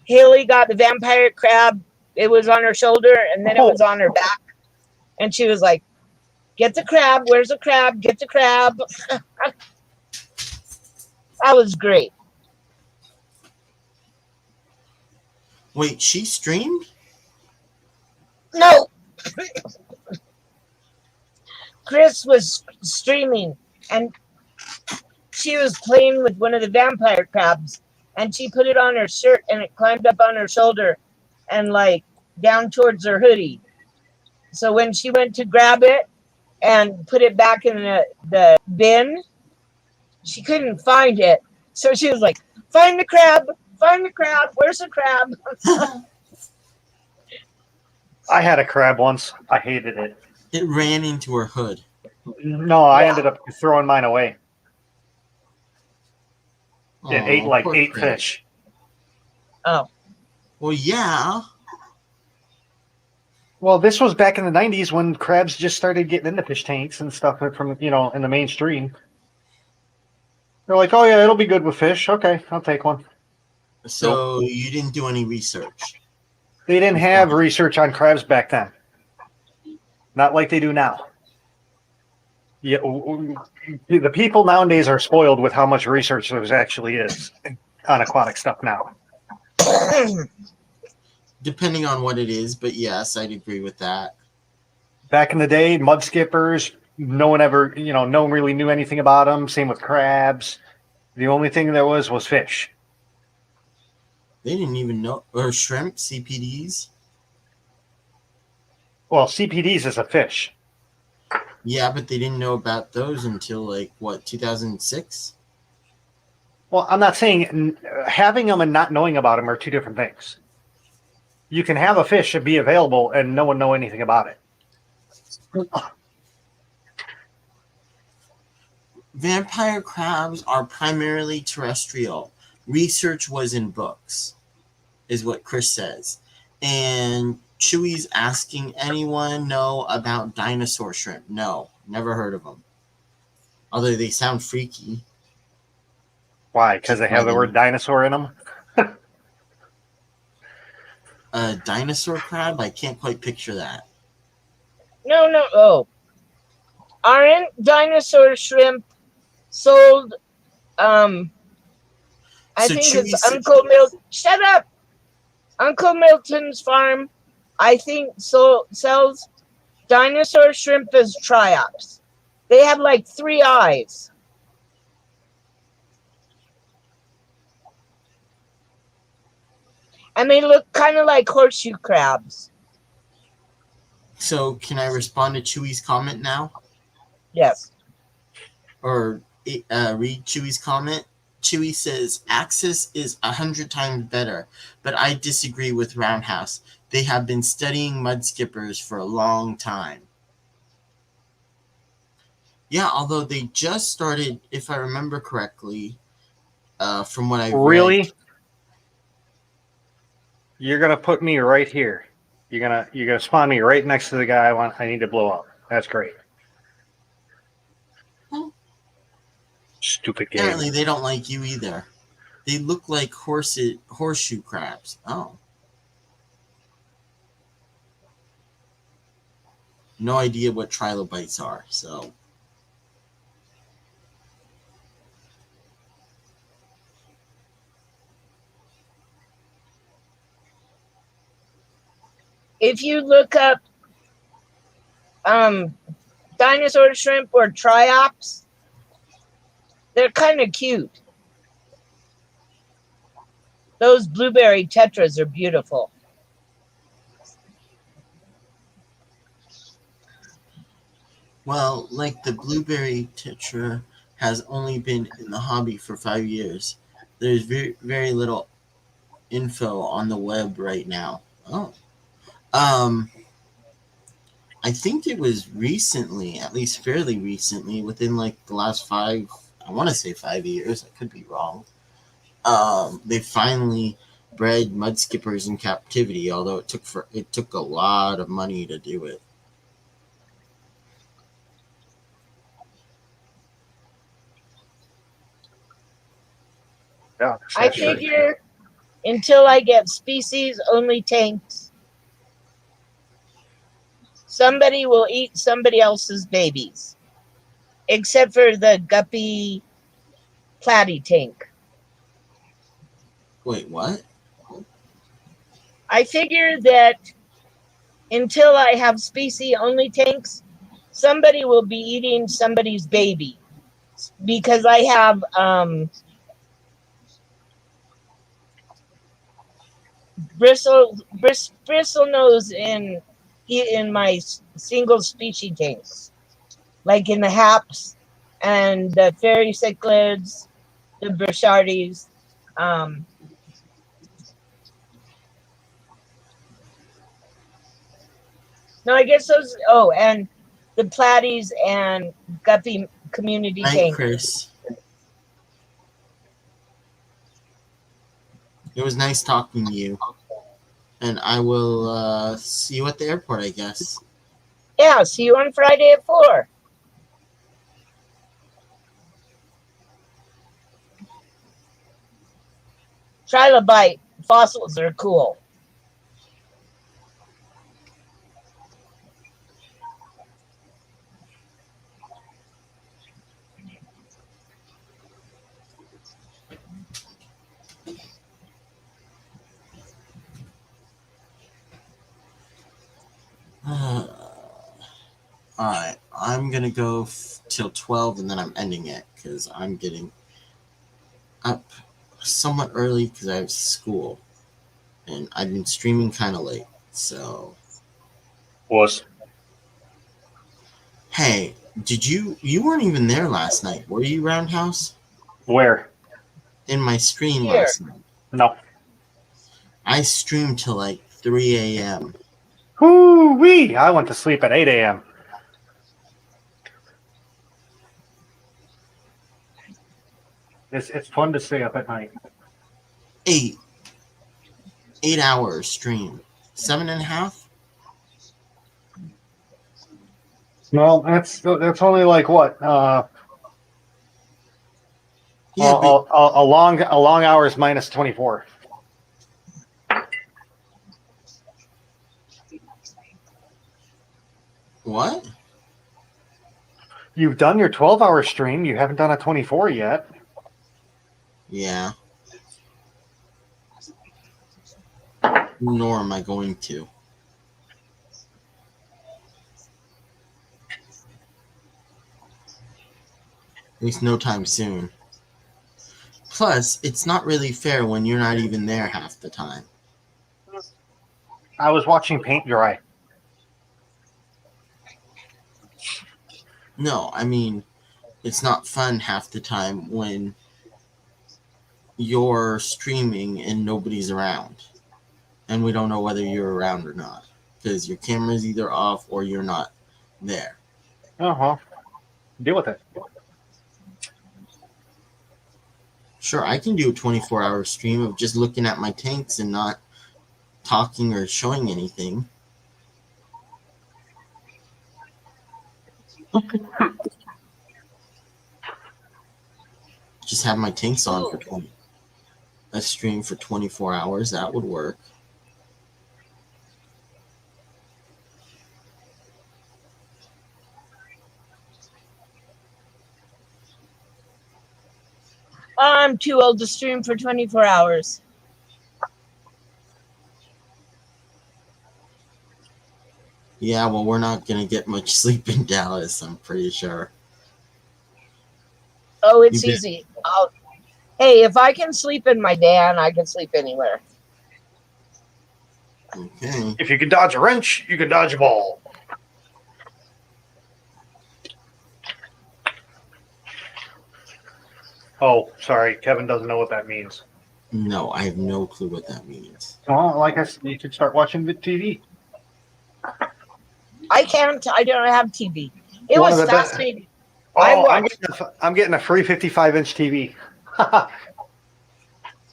Haley got the vampire crab. It was on her shoulder, and then it was on her back. And she was like, get the crab. Where's the crab? Get the crab. That was great. Wait, she streamed? No. Chris was streaming, and she was playing with one of the vampire crabs, and she put it on her shirt, and it climbed up on her shoulder and like down towards her hoodie. So when she went to grab it and put it back in the bin, she couldn't find it. So she was like, find the crab, where's the crab? I had a crab once. I hated it. It ran into her hood. No, I ended up throwing mine away. It ate like 8 fish. Oh. Well, yeah. Well, this was back in the 90s when crabs just started getting into fish tanks and stuff from, in the mainstream. They're like, oh, yeah, it'll be good with fish. Okay, I'll take one. So you didn't do any research? They didn't have research on crabs back then. Not like they do now. Yeah, the people nowadays are spoiled with how much research there actually is on aquatic stuff now. Depending on what it is, but yes, I'd agree with that. Back in the day, mud skippers, no one really knew anything about them. Same with crabs. The only thing there was fish. They didn't even know. Or shrimp, CPDs. Well, CPDs is a fish. Yeah, but they didn't know about those until 2006? Well, I'm not saying having them and not knowing about them are two different things. You can have a fish and be available and no one know anything about it. Vampire crabs are primarily terrestrial. Research was in books, is what Chris says. And Chewy's asking, anyone know about dinosaur shrimp? No, never heard of them. Although they sound freaky. Why? Because they have the word dinosaur in them? A dinosaur crab? I can't quite picture that. No. Oh. Aren't dinosaur shrimp sold? I think it's Uncle Milton. Shut up! Uncle Milton's farm, I think, sells dinosaur shrimp as triops. They have 3 eyes. And they look kind of like horseshoe crabs. So, can I respond to Chewy's comment now? Yes. Or read Chewy's comment? Chewy says, Axis is 100 times better, but I disagree with Roundhouse. They have been studying mud skippers for a long time. Yeah, although they just started, if I remember correctly, from what I read. Really? You're gonna put me right here. You're gonna spawn me right next to the guy I need to blow up. That's great. Stupid game. Apparently they don't like you either. They look like horseshoe crabs. Oh. No idea what trilobites are, so. If you look up dinosaur shrimp or triops, they're kind of cute. Those blueberry tetras are beautiful. Well, like the blueberry tetra has only been in the hobby for 5 years. There's very, very little info on the web right now. Oh. Um, I think it was recently, at least fairly recently, within like the last I want to say 5 years, I could be wrong. They finally bred mud skippers in captivity, although it took a lot of money to do it. Yeah, I figure until I get species only tanks, somebody will eat somebody else's babies, except for the guppy platy tank. Wait, what? I figure that until I have species only tanks, somebody will be eating somebody's baby because I have bristle nose in my single species tanks, like in the haps and the fairy cichlids, the brichardes. No, I guess those. Oh, and the platies and guppy community Night, tank. Chris. It was nice talking to you. And I will see you at the airport, I guess. Yeah, see you on Friday at 4. Trilobite fossils are cool. Alright, I'm gonna go till 12 and then I'm ending it because I'm getting up somewhat early because I have school. And I've been streaming kind of late, so. Hey, you weren't even there last night, were you, Roundhouse? Where? In my stream Here. last night. No. I streamed till like 3 a.m. Woo-wee! I went to sleep at 8 a.m. It's fun to stay up at night. 8 hour stream. 7.5? Well, that's only like what? Yeah, but a long hour is minus 24. what? You've done your 12-hour stream. You haven't done a 24 yet. Yeah. Nor am I going to. At least no time soon. Plus, it's not really fair when you're not even there half the time. I was watching paint dry. No, I mean, it's not fun half the time when you're streaming and nobody's around. And we don't know whether you're around or not. Because your camera's either off or you're not there. Uh-huh. Deal with it. Sure, I can do a 24-hour stream of just looking at my tanks and not talking or showing anything. Just have my tanks on for a stream for 24 hours. That would work. I'm too old to stream for 24 hours. Yeah, well, we're not gonna get much sleep in Dallas, I'm pretty sure. Oh, it's easy. Hey, if I can sleep in my van, I can sleep anywhere. Okay. If you can dodge a wrench, you can dodge a ball. Oh, sorry. Kevin doesn't know what that means. No, I have no clue what that means. Well, like I said, you should start watching the TV. I can't. I don't have TV. It One was of the best- fascinating. Oh, I'm getting a free 55-inch TV.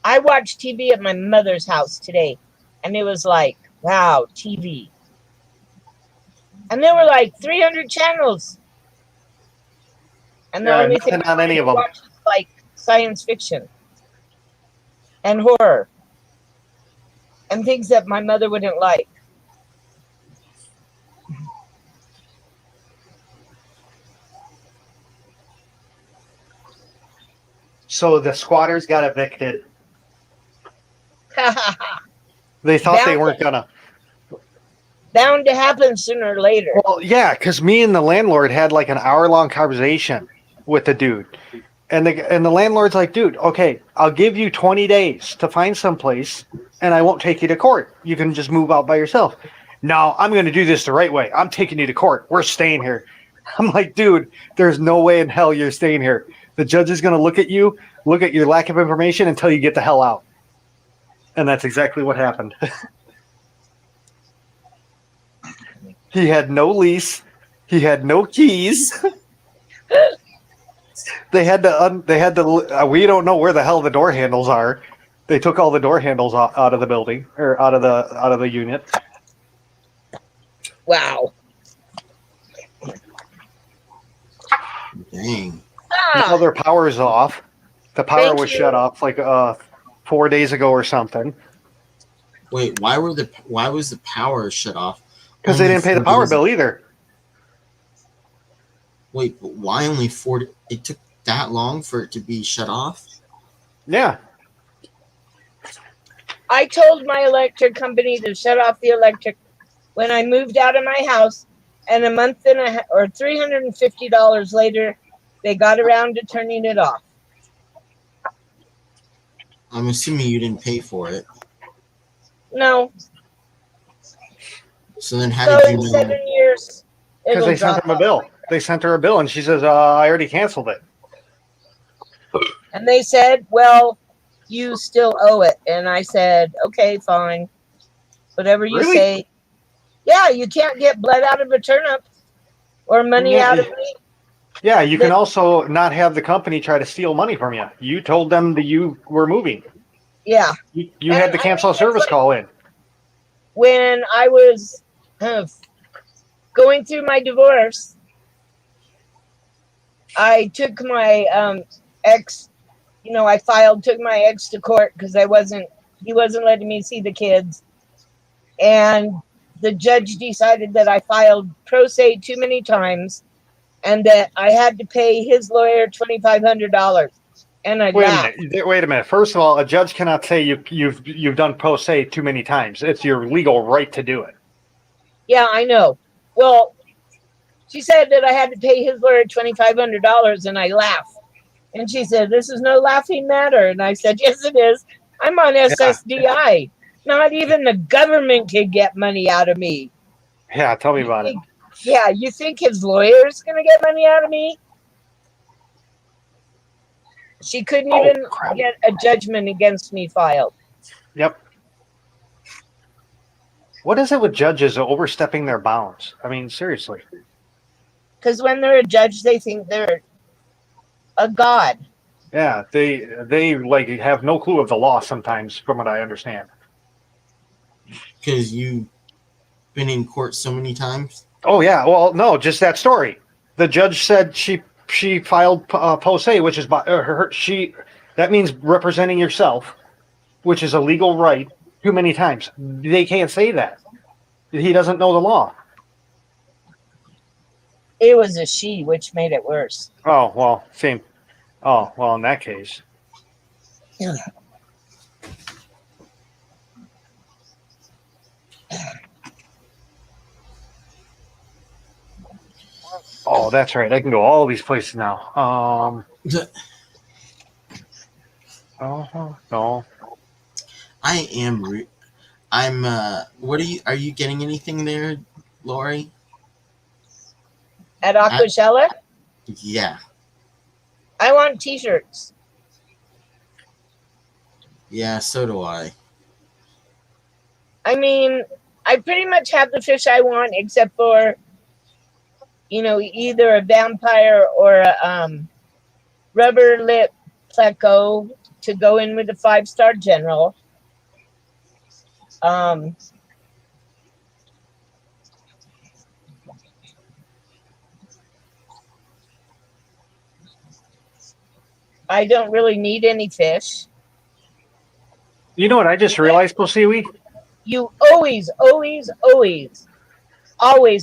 I watched TV at my mother's house today, and it was like, wow, TV. And there were like 300 channels. And the only thing on any of them. watch is like science fiction and horror and things that my mother wouldn't like. So the squatters got evicted. They thought they weren't gonna. Bound to happen sooner or later. Well, yeah, because me and the landlord had like an hour-long conversation with the dude, and the landlord's like, "Dude, okay, I'll give you 20 days to find someplace, and I won't take you to court. You can just move out by yourself." No, I'm going to do this the right way. I'm taking you to court. We're staying here. I'm like, dude, there's no way in hell you're staying here. The judge is going to look at you, look at your lack of information until you get the hell out. And that's exactly what happened. He had no lease. He had no keys. They had to. We don't know where the hell the door handles are. They took all the door handles out of the building or out of the unit. Wow. Dang. Now their power is off. The power was shut off like 4 days ago or something. Wait, why was the power shut off? Because they didn't pay the power bill either. Wait, but why only 4? It took that long for it to be shut off? Yeah. I told my electric company to shut off the electric when I moved out of my house, and a month or $350 later, they got around to turning it off. I'm assuming you didn't pay for it. No. So then how did you know? 7 years. Because they sent them a bill. They sent her a bill, and she says, I already canceled it. And they said, well, you still owe it. And I said, okay, fine. Whatever you say. Yeah, you can't get blood out of a turnip or money out of me. Yeah, you can also not have the company try to steal money from you. You told them that you were moving. Yeah. You had to cancel a service call in. When I was going through my divorce, I took my ex, took my ex to court because he wasn't letting me see the kids. And the judge decided that I filed pro se too many times and that I had to pay his lawyer $2,500. And I laughed. Wait a minute. First of all, a judge cannot say you've done pro se too many times. It's your legal right to do it. Yeah, I know. Well, she said that I had to pay his lawyer $2,500, and I laughed. And she said, "This is no laughing matter." And I said, "Yes, it is. I'm on SSDI. Not even the government can get money out of me." Yeah, tell me about it. Yeah, you think his lawyer's going to get money out of me? She couldn't even get a judgment against me filed. Yep. What is it with judges overstepping their bounds? I mean, seriously. Because when they're a judge, they think they're a god. Yeah, they like have no clue of the law sometimes, from what I understand. Because you've been in court so many times? Oh, yeah. Well, no, just that story. The judge said she filed pro se, which is by that means representing yourself, which is a legal right, too many times. They can't say that. He doesn't know the law. It was a she, which made it worse. Oh, well, same. Oh, well, in that case. Oh, that's right. I can go all these places now. No. I am. I'm. What are you? Are you getting anything there, Lori? At Aquashella, Yeah. I want T-shirts. Yeah. So do I. I mean, I pretty much have the fish I want, except for, either a vampire or a rubber lip pleco to go in with the 5-star general. I don't really need any fish. You know what I just realized, Posiwi? You always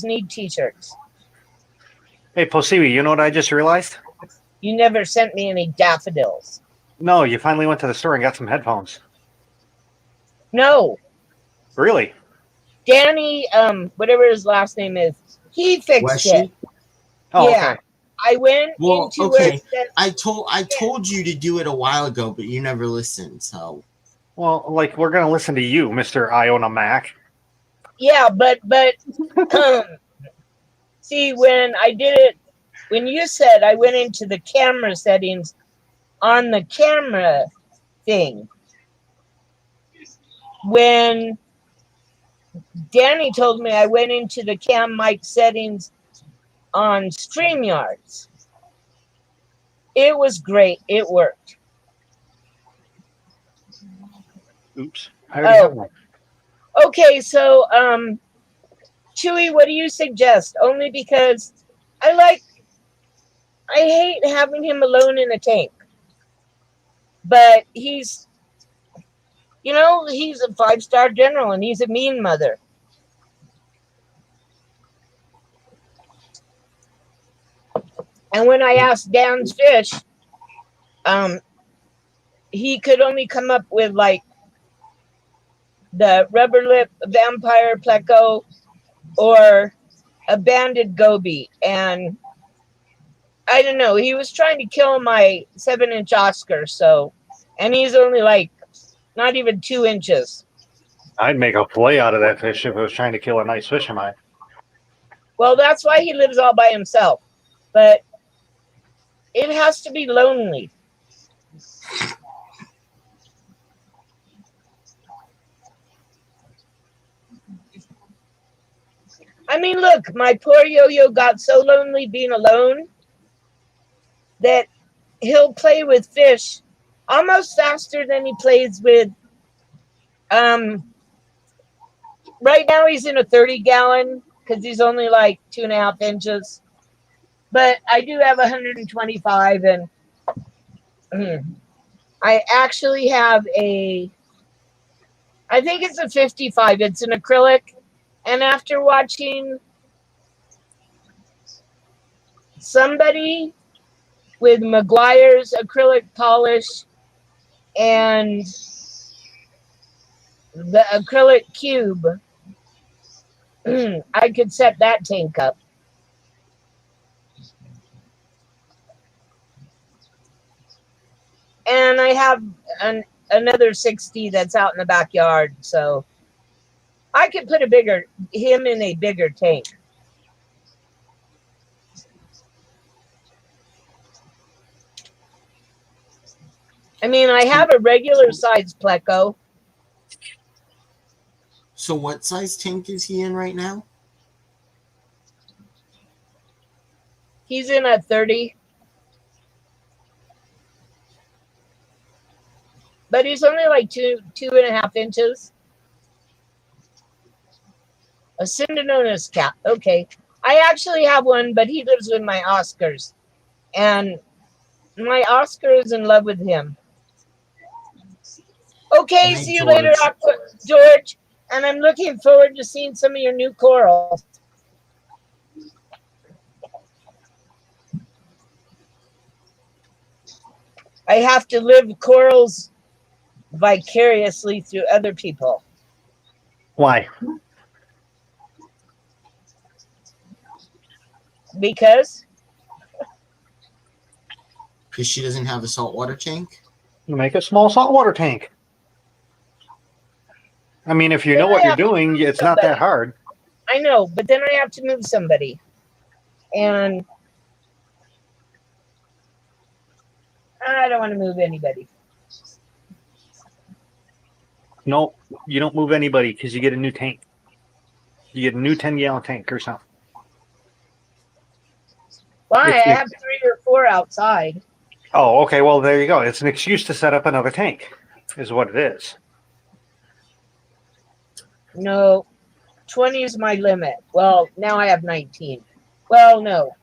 need T-shirts. Hey, Posiwi, you know what I just realized? You never sent me any daffodils. No, you finally went to the store and got some headphones. No. Really? Danny, whatever his last name is, he fixed it. Oh, yeah. okay. I went into where it said, I told you to do it a while ago, but you never listened. So. Well, like we're gonna listen to you, Mr. Iona Mac. Yeah, but see, when I did it, when you said I went into the camera settings on the camera thing, when Danny told me I went into the cam mic settings on StreamYards, it was great. It worked. Oops. I already have one. Okay, so Chewy, what do you suggest? Only because I hate having him alone in a tank. But he's a 5-star general and he's a mean mother. And when I asked Dan's fish, he could only come up with like the rubber lip vampire pleco or a banded goby. And I don't know, he was trying to kill my 7-inch Oscar, and he's only like not even 2 inches. I'd make a play out of that fish if it was trying to kill a nice fish of mine. Well, that's why he lives all by himself. But it has to be lonely. I mean, look, my poor Yo-Yo got so lonely being alone that he'll play with fish almost faster than he plays with. Right now he's in a 30-gallon because he's only like 2.5 inches. But I do have 125, and I actually have I think it's a 55. It's an acrylic. And after watching somebody with McGuire's acrylic polish and the acrylic cube, I could set that tank up. And I have another 60 that's out in the backyard, so I could put him in a bigger tank. I mean, I have a regular size pleco. So what size tank is he in right now? He's in a 30. But he's only like 2.5 inches. A Syndononus cat. Okay. I actually have one, but he lives with my Oscars. And my Oscar is in love with him. Okay, see you later, George. And I'm looking forward to seeing some of your new corals. I have to live corals vicariously through other people. Why? Because she doesn't have a saltwater tank. Make a small saltwater tank. I mean, if you then know what I you're have to doing, move it's not somebody. that hard. I know, but then I have to move somebody. And I don't want to move anybody. No, you don't move anybody because you get a new tank. You get a new 10-gallon tank or something. Why? It's I have 3 or 4 outside. Oh, okay. Well, there you go. It's an excuse to set up another tank, is what it is. No, 20 is my limit. Well, now I have 19. Well, no,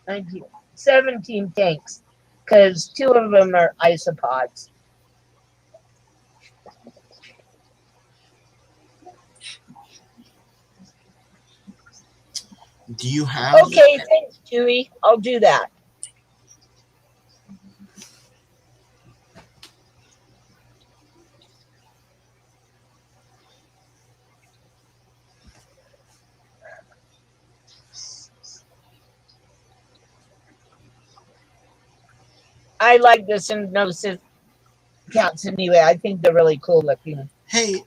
19, 17 tanks, because 2 of them are isopods. Do you have? Okay, thanks, Chewy. I'll do that. I like the symbiosis cats anyway. I think they're really cool looking. Hey,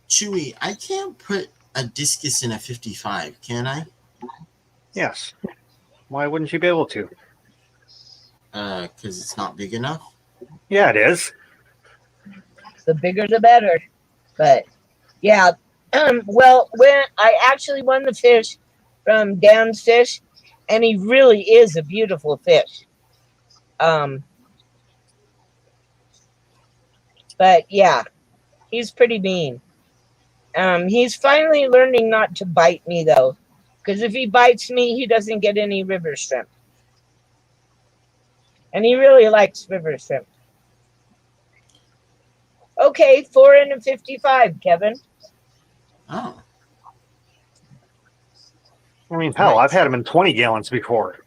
Chewy, I can't put a discus in a 55, can I? Yes. Why wouldn't you be able to? Because it's not big enough. Yeah, it is. The bigger the better. But yeah, well, when I actually won the fish from Dan's Fish, and he really is a beautiful fish. But yeah, he's pretty mean. He's finally learning not to bite me though, because if he bites me, he doesn't get any river shrimp, and he really likes river shrimp. Okay, 4 in a 55, Kevin. Oh. I mean, hell, I've had them in 20 gallons before.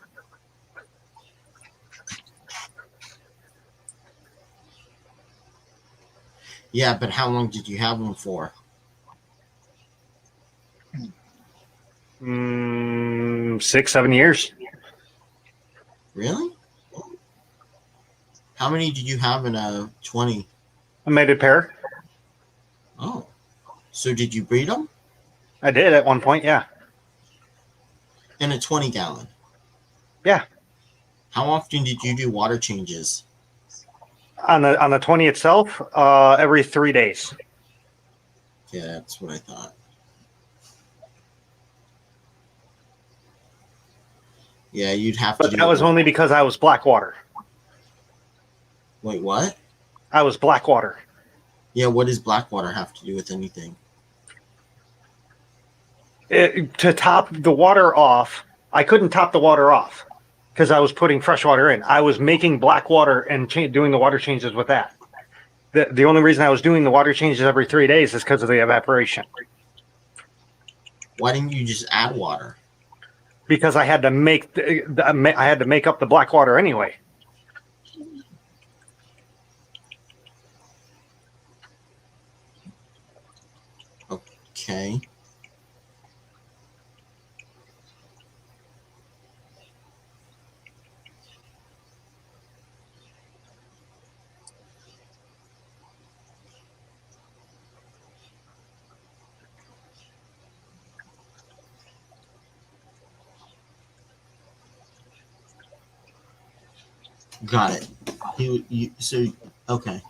Yeah, but how long did you have them for? 6, 7 years. Really? How many did you have in a 20? A mated pair. Oh. So did you breed them? I did at one point, yeah. In a 20 gallon? Yeah. How often did you do water changes? On the 20 itself, every 3 days. Yeah, that's what I thought. Yeah, you'd have to But do that was it. only because I was Blackwater. Wait, what? I was Blackwater. Yeah, what does Blackwater have to do with anything? To top the water off, I couldn't top the water off because I was putting fresh water in. I was making black water and doing the water changes with that. The only reason I was doing the water changes every 3 days is because of the evaporation. Why didn't you just add water? Because I had to make I had to make up the black water anyway. Okay. Got it. Okay.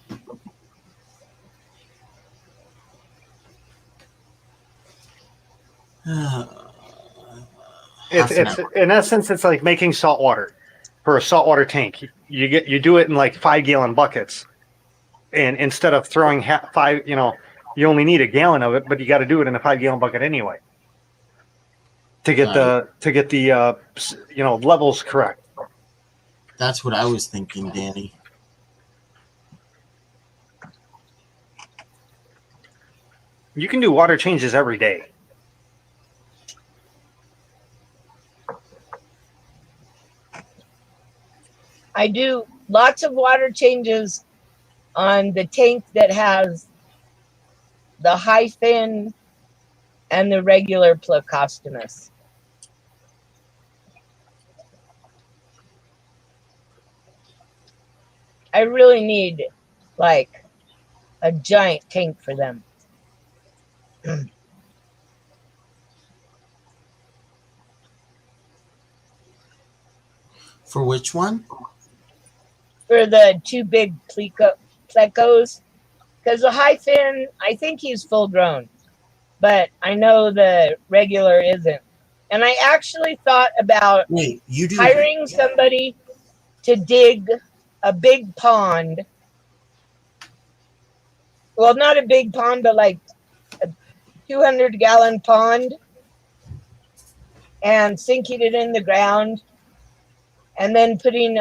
It's in essence, it's like making salt water for a saltwater tank. You do it in like 5-gallon buckets, and instead of throwing you only need a gallon of it, but you got to do it in a 5-gallon bucket anyway to get the levels correct. That's what I was thinking, Danny. You can do water changes every day. I do lots of water changes on the tank that has the high fin and the regular Plecostomus. I really need like a giant tank for them. For which one? For the two big plecos. Because the high fin, I think he's full grown. But I know the regular isn't. And I actually thought about hiring somebody to dig a big pond. Well, not a big pond, but like a 200-gallon pond, and sinking it in the ground, and then putting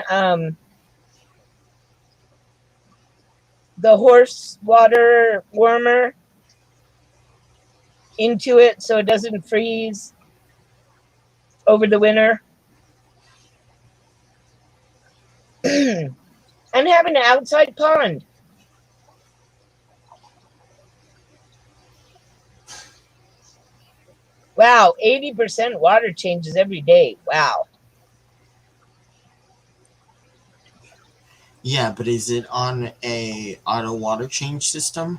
the horse water warmer into it so it doesn't freeze over the winter. And having an outside pond. Wow, 80% water changes every day. Wow. Yeah, but is it on a auto water change system?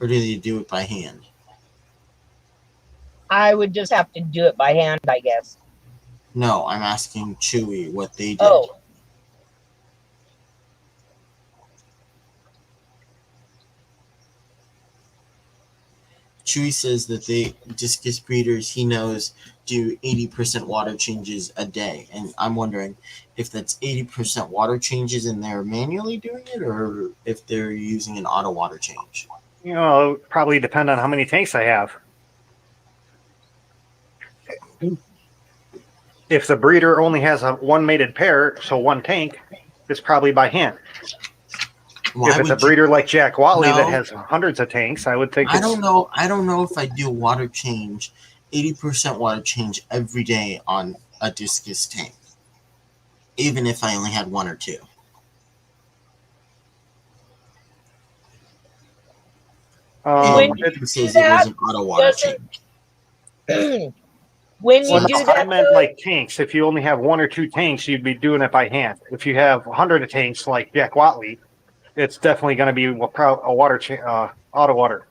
Or do you do it by hand? I would just have to do it by hand, I guess. No, I'm asking Chewy what they did. Oh. Chewy says that they discus breeders he knows do 80% water changes a day, and I'm wondering if that's 80% water changes and they're manually doing it, or if they're using an auto water change. You know, it would probably depend on how many tanks I have. If the breeder only has a one mated pair, so one tank, it's probably by hand. If it's a breeder like Jack Watley that has hundreds of tanks, I would think I don't know if I do water change, 80% water change every day on a discus tank, even if I only had one or two. It says it was an auto water change. When you do that, I meant like tanks. If you only have one or two tanks, you'd be doing it by hand. If you have 100 of tanks like Jack Watley, it's definitely going to be a water auto water.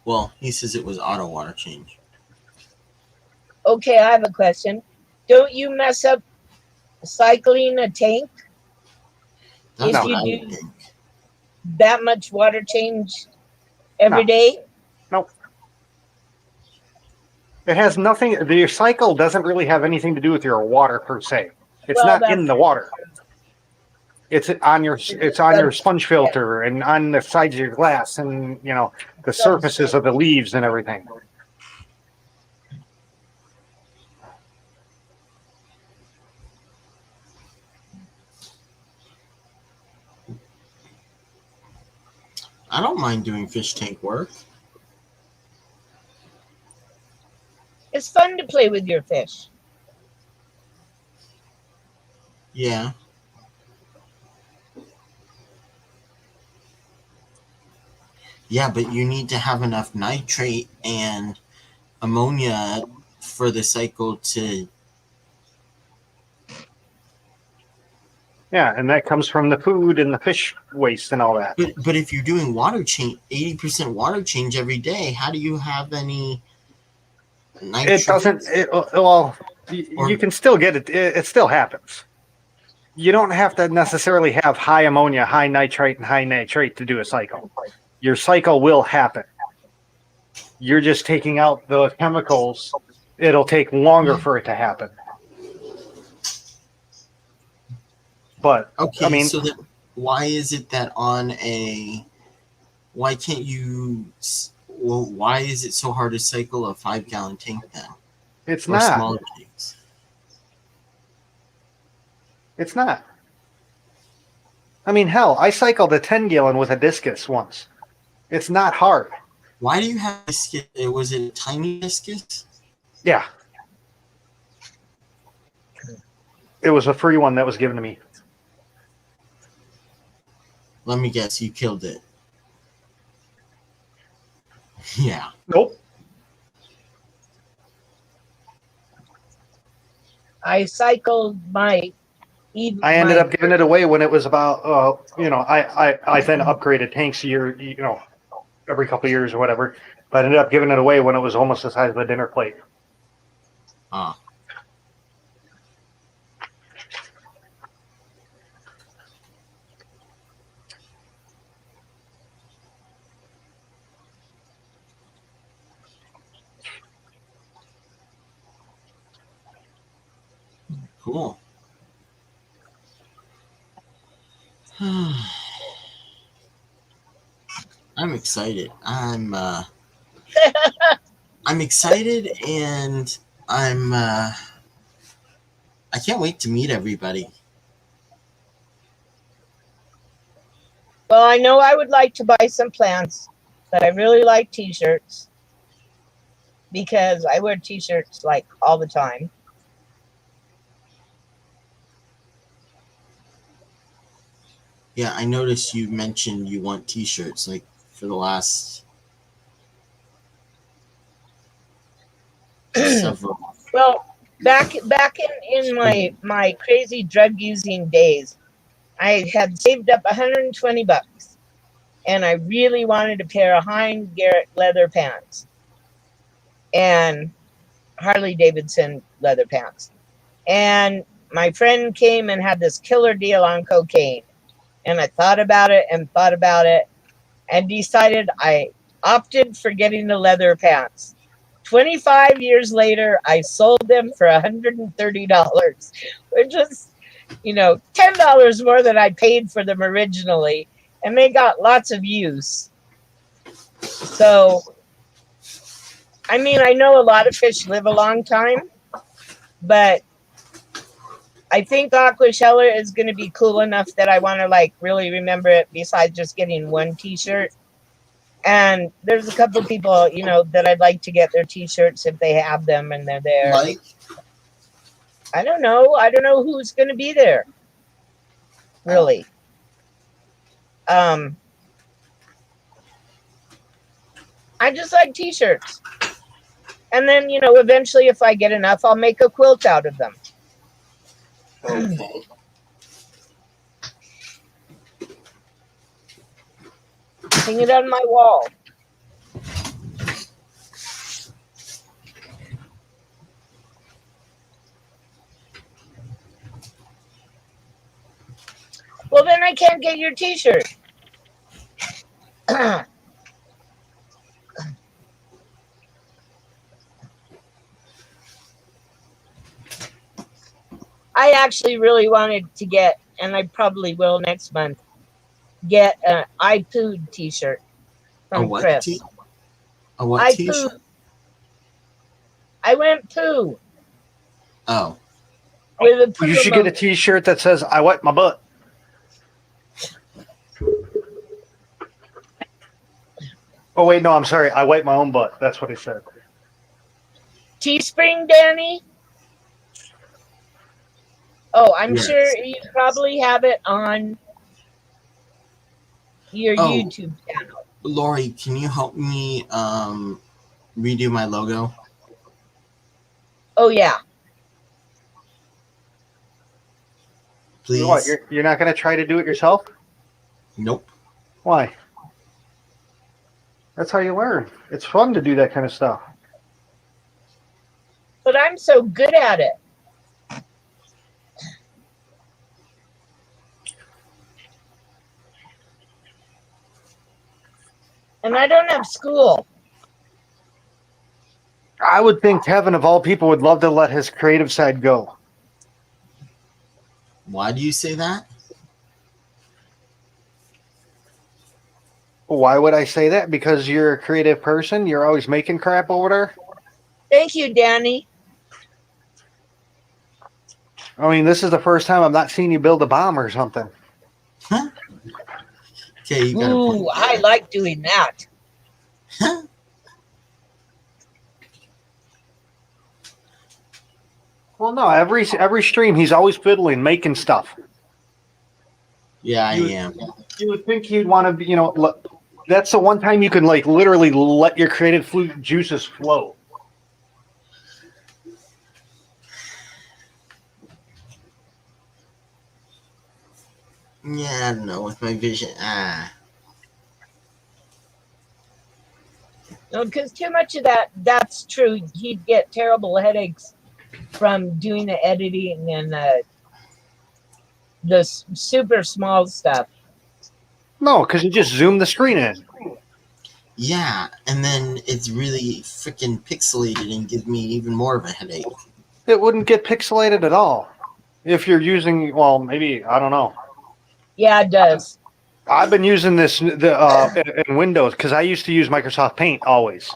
Well, he says it was auto water change. Okay, I have a question. Don't you mess up cycling a tank if you do that much water change every day? Nope. It has nothing. Your cycle doesn't really have anything to do with your water per se. It's not in the water. It's on your sponge filter and on the sides of your glass and the surfaces of the leaves and everything. I don't mind doing fish tank work. It's fun to play with your fish. Yeah. Yeah, but you need to have enough nitrate and ammonia for the cycle to... Yeah, and that comes from the food and the fish waste and all that. But if you're doing water change, 80% water change every day, how do you have any nitrate? It doesn't... you can still get it. It still happens. You don't have to necessarily have high ammonia, high nitrate, and high nitrate to do a cycle. Your cycle will happen. You're just taking out the chemicals. It'll take longer for it to happen. But okay, I mean, so then why is it that why can't you? Well, why is it so hard to cycle a 5-gallon tank then? It's or not smaller tanks. It's not. I mean, hell, I cycled a 10-gallon with a discus once. It's not hard. Why do you have a discus? Was it a tiny discus? Yeah. It was a free one that was given to me. Let me guess, you killed it. Yeah. Nope. I cycled my I ended up giving it away when it was about, I then upgraded tanks every couple of years or whatever. But I ended up giving it away when it was almost the size of a dinner plate. Ah. Cool. I'm excited. I'm excited, and I can't wait to meet everybody. Well, I know I would like to buy some plants, but I really like t-shirts because I wear t-shirts like all the time. Yeah, I noticed you mentioned you want t-shirts like for the last several. Well, back in my crazy drug using days, I had saved up $120, and I really wanted a pair of Hind Garrett leather pants and Harley Davidson leather pants. And my friend came and had this killer deal on cocaine. And I thought about it and decided I opted for getting the leather pants. 25 years later, I sold them for $130, which is, $10 more than I paid for them originally. And they got lots of use. So, I mean, I know a lot of fish live a long time, but I think Aqua Sheller is going to be cool enough that I want to really remember it besides just getting one t-shirt. And there's a couple of people, that I'd like to get their t-shirts if they have them and they're there. Like? I don't know. I don't know who's going to be there. Really. I just like t-shirts. And then, eventually if I get enough, I'll make a quilt out of them. Okay. Hang it on my wall. Well, then I can't get your t-shirt. I actually really wanted to get, and I probably will next month, get an I Pooed t-shirt from Chris. A what t-shirt? I went poo. Oh. With a poo You should get a t-shirt that says, I wipe my butt. Oh, wait, no, I'm sorry. I wipe my own butt. That's what he said. Teespring, Danny? Oh, I'm Yes. sure you probably have it on your YouTube channel. Lori, can you help me redo my logo? Oh, yeah. Please? What, you're not going to try to do it yourself? Nope. Why? That's how you learn. It's fun to do that kind of stuff. But I'm so good at it. And I don't have school. I would think Kevin, of all people, would love to let his creative side go. Why do you say that? Why would I say that? Because you're a creative person? You're always making crap over there? Thank you, Danny. I mean, this is the first time I'm not seeing you build a bomb or something. Huh? Okay, you got a point. Ooh, I like doing that. Huh? Well, no, every stream he's always fiddling, making stuff. Yeah, I You would, am. you would think you'd want to be, that's the one time you can like literally let your creative juices flow. Yeah, I don't know, with my vision. Because too much of that's true. He'd get terrible headaches from doing the editing and the super small stuff. No, because you just zoom the screen in. Yeah, and then it's really freaking pixelated and gives me even more of a headache. It wouldn't get pixelated at all. If you're using, well, maybe, I don't know. Yeah, it does. I've been using this in Windows because I used to use Microsoft Paint always.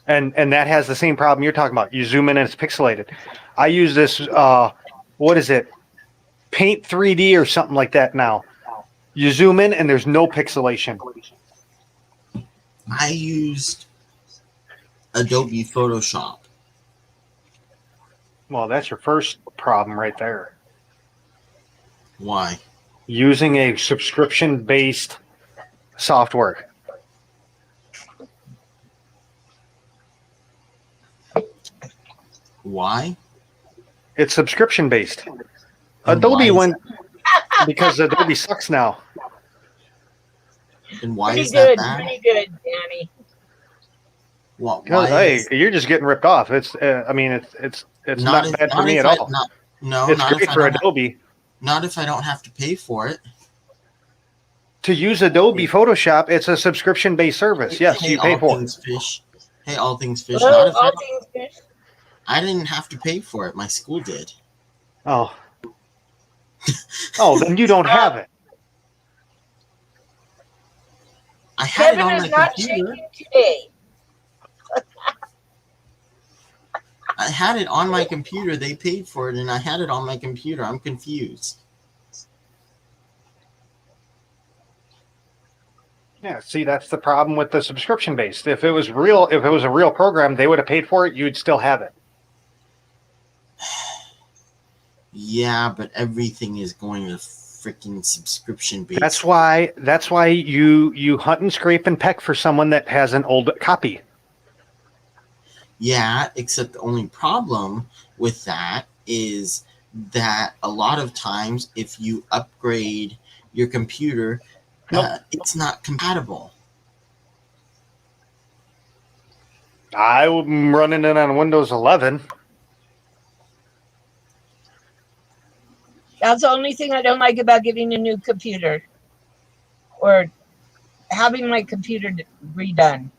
And that has the same problem you're talking about. You zoom in and it's pixelated. I use this, what is it? Paint 3D or something like that now. You zoom in and there's no pixelation. I used Adobe Photoshop. Well, that's your first problem right there. Why? Using a subscription-based software. Why? It's subscription-based. And Adobe why went because Adobe sucks now. And why Pretty is that good, bad? pretty good, Danny. Why Hey, is, you're just getting ripped off. It's not if- bad for me if at I- all. no, It's not if great I for don't Adobe. not if I don't have to pay for it. To use Adobe Photoshop, it's a subscription-based service. Yes, Hey, you pay all for it. things fish. Hey, all things fish. Well, Not if all things fish. I didn't have to pay for it. My school did. Oh. Oh, then you don't have it. I had Kevin it on is my not computer. shaking today. I had it on my computer. They paid for it, and I had it on my computer. I'm confused. Yeah, see, that's the problem with the subscription-based. If it was a real program, they would have paid for it. You'd still have it. Yeah, but everything is going to freaking subscription based. That's why you hunt and scrape and peck for someone that has an old copy. Yeah, except the only problem with that is that a lot of times if you upgrade your computer, Nope. it's not compatible. I'm running it on Windows 11. That's the only thing I don't like about getting a new computer or having my computer redone.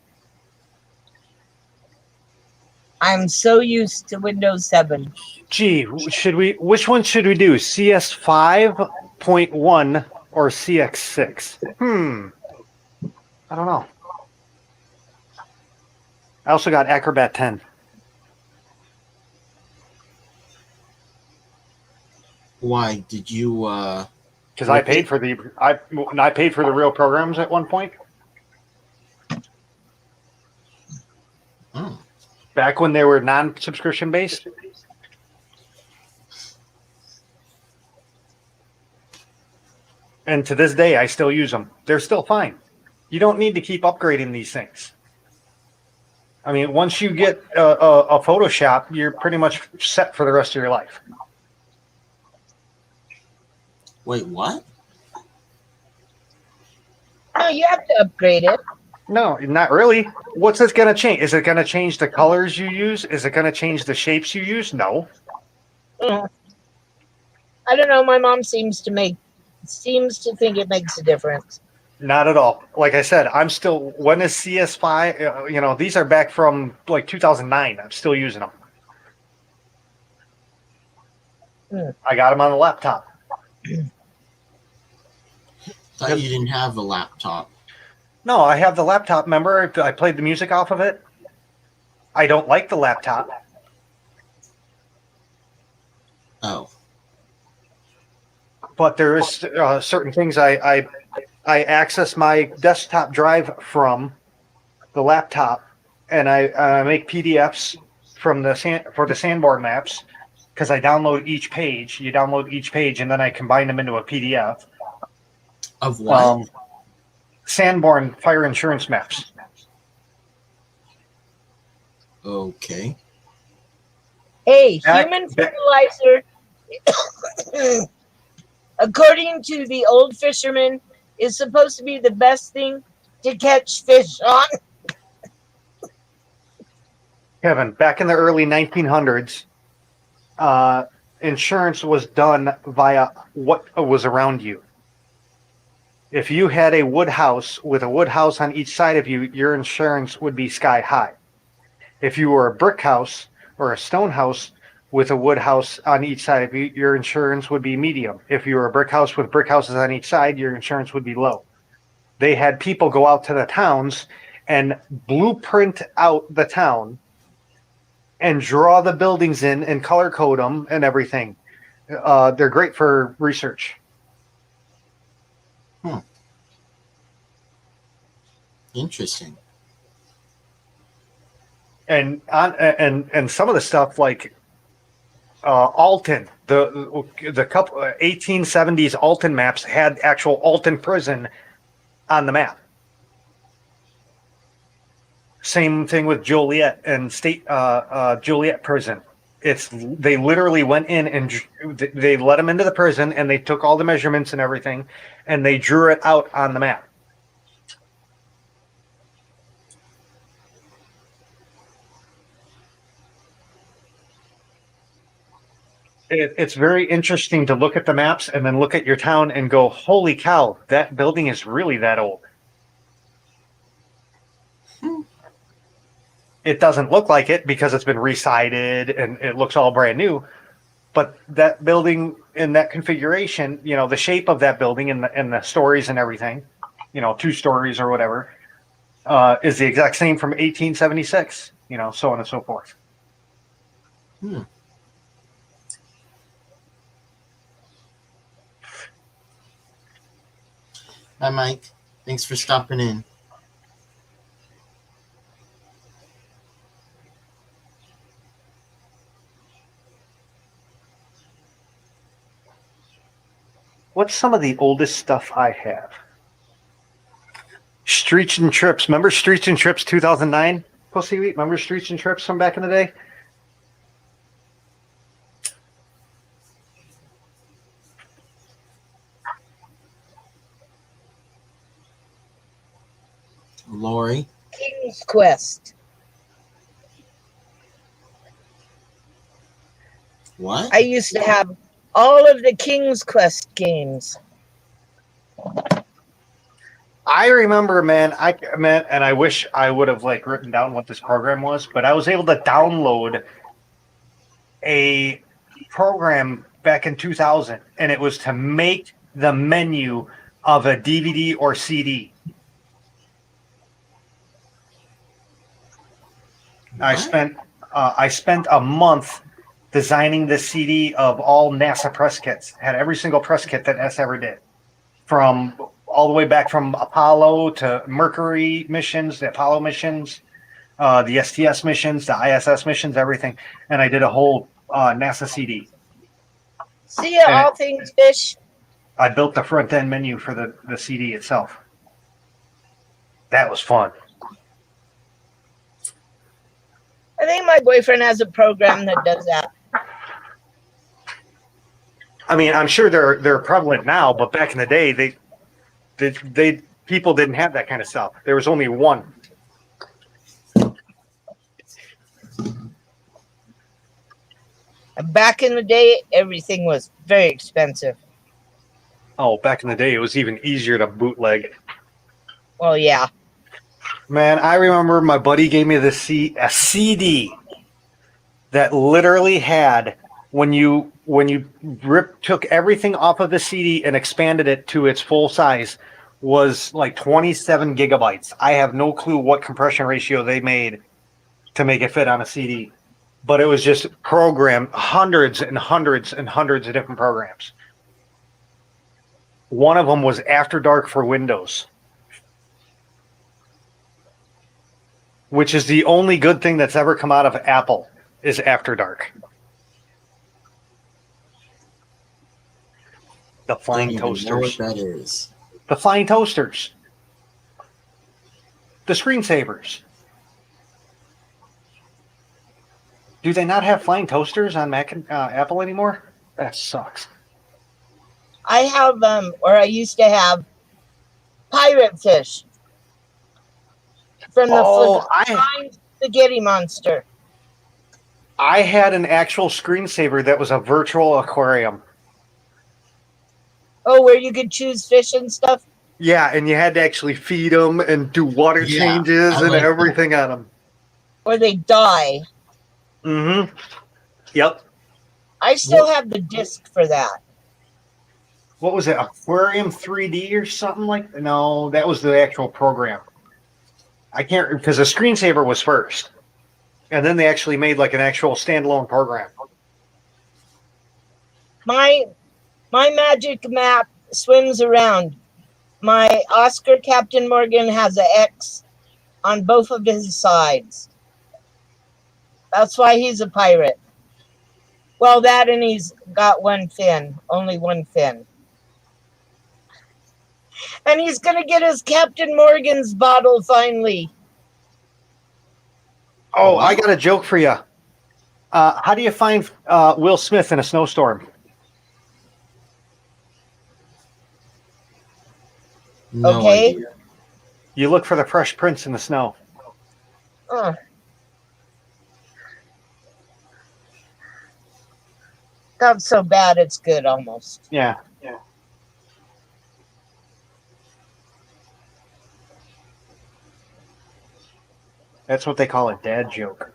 I'm so used to Windows 7. Gee, which one should we do? CS 5.1 or CX6? I don't know. I also got Acrobat 10. Why did you Because I paid for the real programs at one point. oh, Back when they were non-subscription based. And to this day, I still use them. They're still fine. You don't need to keep upgrading these things. I mean, once you get a Photoshop, you're pretty much set for the rest of your life. wait, what? No, you have to upgrade it. No, not really. What's this going to change? Is it going to change the colors you use? Is it going to change the shapes you use? No. I don't know. My mom seems to think it makes a difference. Not at all. Like I said, I'm still. When is CS5? These are back from like 2009. I'm still using them. I got them on the laptop. Thought you didn't have a laptop. No, I have the laptop. Remember, I played the music off of it. I don't like the laptop. Oh, But there is certain things I access my desktop drive from the laptop, and I make PDFs for the Sanborn maps because I download each page. You download each page, and then I combine them into a PDF. Of what? Sanborn fire insurance maps. Okay. Hey, human fertilizer, according to the old fisherman, is supposed to be the best thing to catch fish on. Kevin, back in the early 1900s, insurance was done via what was around you. If you had a wood house with a wood house on each side of you, your insurance would be sky high. If you were a brick house or a stone house with a wood house on each side of you, your insurance would be medium. If you were a brick house with brick houses on each side, your insurance would be low. They had people go out to the towns and blueprint out the town and draw the buildings in and color code them and everything. They're great for research. Interesting. And some of the stuff like Alton, the couple 1870s Alton maps had actual Alton prison on the map. Same thing with Joliet and state Joliet prison. They literally went in and they let them into the prison and they took all the measurements and everything and they drew it out on the map. It's very interesting to look at the maps and then look at your town and go, holy cow, that building is really that old. It doesn't look like it because it's been re-sided and it looks all brand new. But that building in that configuration, the shape of that building and the stories and everything, 2 stories or whatever, is the exact same from 1876, so on and so forth. Hi, Mike. Thanks for stopping in. What's some of the oldest stuff I have? Streets and Trips. Remember Streets and Trips 2009? Pussy Wheat? Remember Streets and Trips from back in the day? Lori. King's Quest. What? I used to have all of the King's Quest games. I remember, man, and I wish I would have written down what this program was, but I was able to download a program back in 2000, and it was to make the menu of a DVD or CD. What? I spent a month designing the CD of all NASA press kits. Had every single press kit that S ever did, from all the way back from Apollo to Mercury missions, the Apollo missions, the STS missions, the ISS missions, everything. And I did a whole NASA CD. See ya, all things fish. I built the front end menu for the CD itself. That was fun. I think my boyfriend has a program that does that. I mean, I'm sure they're prevalent now, but back in the day, they people didn't have that kind of stuff. There was only one. Back in the day, everything was very expensive. Oh, back in the day, it was even easier to bootleg. Well, yeah. Man, I remember my buddy gave me a CD that literally had, when you took everything off of the CD and expanded it to its full size, was like 27 gigabytes. I have no clue what compression ratio they made to make it fit on a CD, but it was just programmed hundreds and hundreds and hundreds of different programs. One of them was After Dark for Windows, which is the only good thing that's ever come out of Apple, is After Dark. The flying Don't even know toasters. what that is. The flying toasters. The screensavers. Do they not have flying toasters on Mac and Apple anymore? That sucks. I have or I used to have pirate fish from the flying spaghetti monster. I had an actual screensaver that was a virtual aquarium. Oh, where you could choose fish and stuff? Yeah, and you had to actually feed them and do water changes and everything on them. Or they die. Mm-hmm. Yep. I still have the disc for that. What was it? Aquarium 3D or something like that? No, that was the actual program. I can't, because the screensaver was first. And then they actually made like an actual standalone program. My magic map swims around. My Oscar Captain Morgan has an X on both of his sides. That's why he's a pirate. Well, that and he's got one fin, only one fin. And he's going to get his Captain Morgan's bottle finally. Oh, I got a joke for you. How do you find Will Smith in a snowstorm? No Okay. idea. You look for the Fresh Prince in the snow. Not so bad, it's good almost. Yeah. That's what they call a dad joke.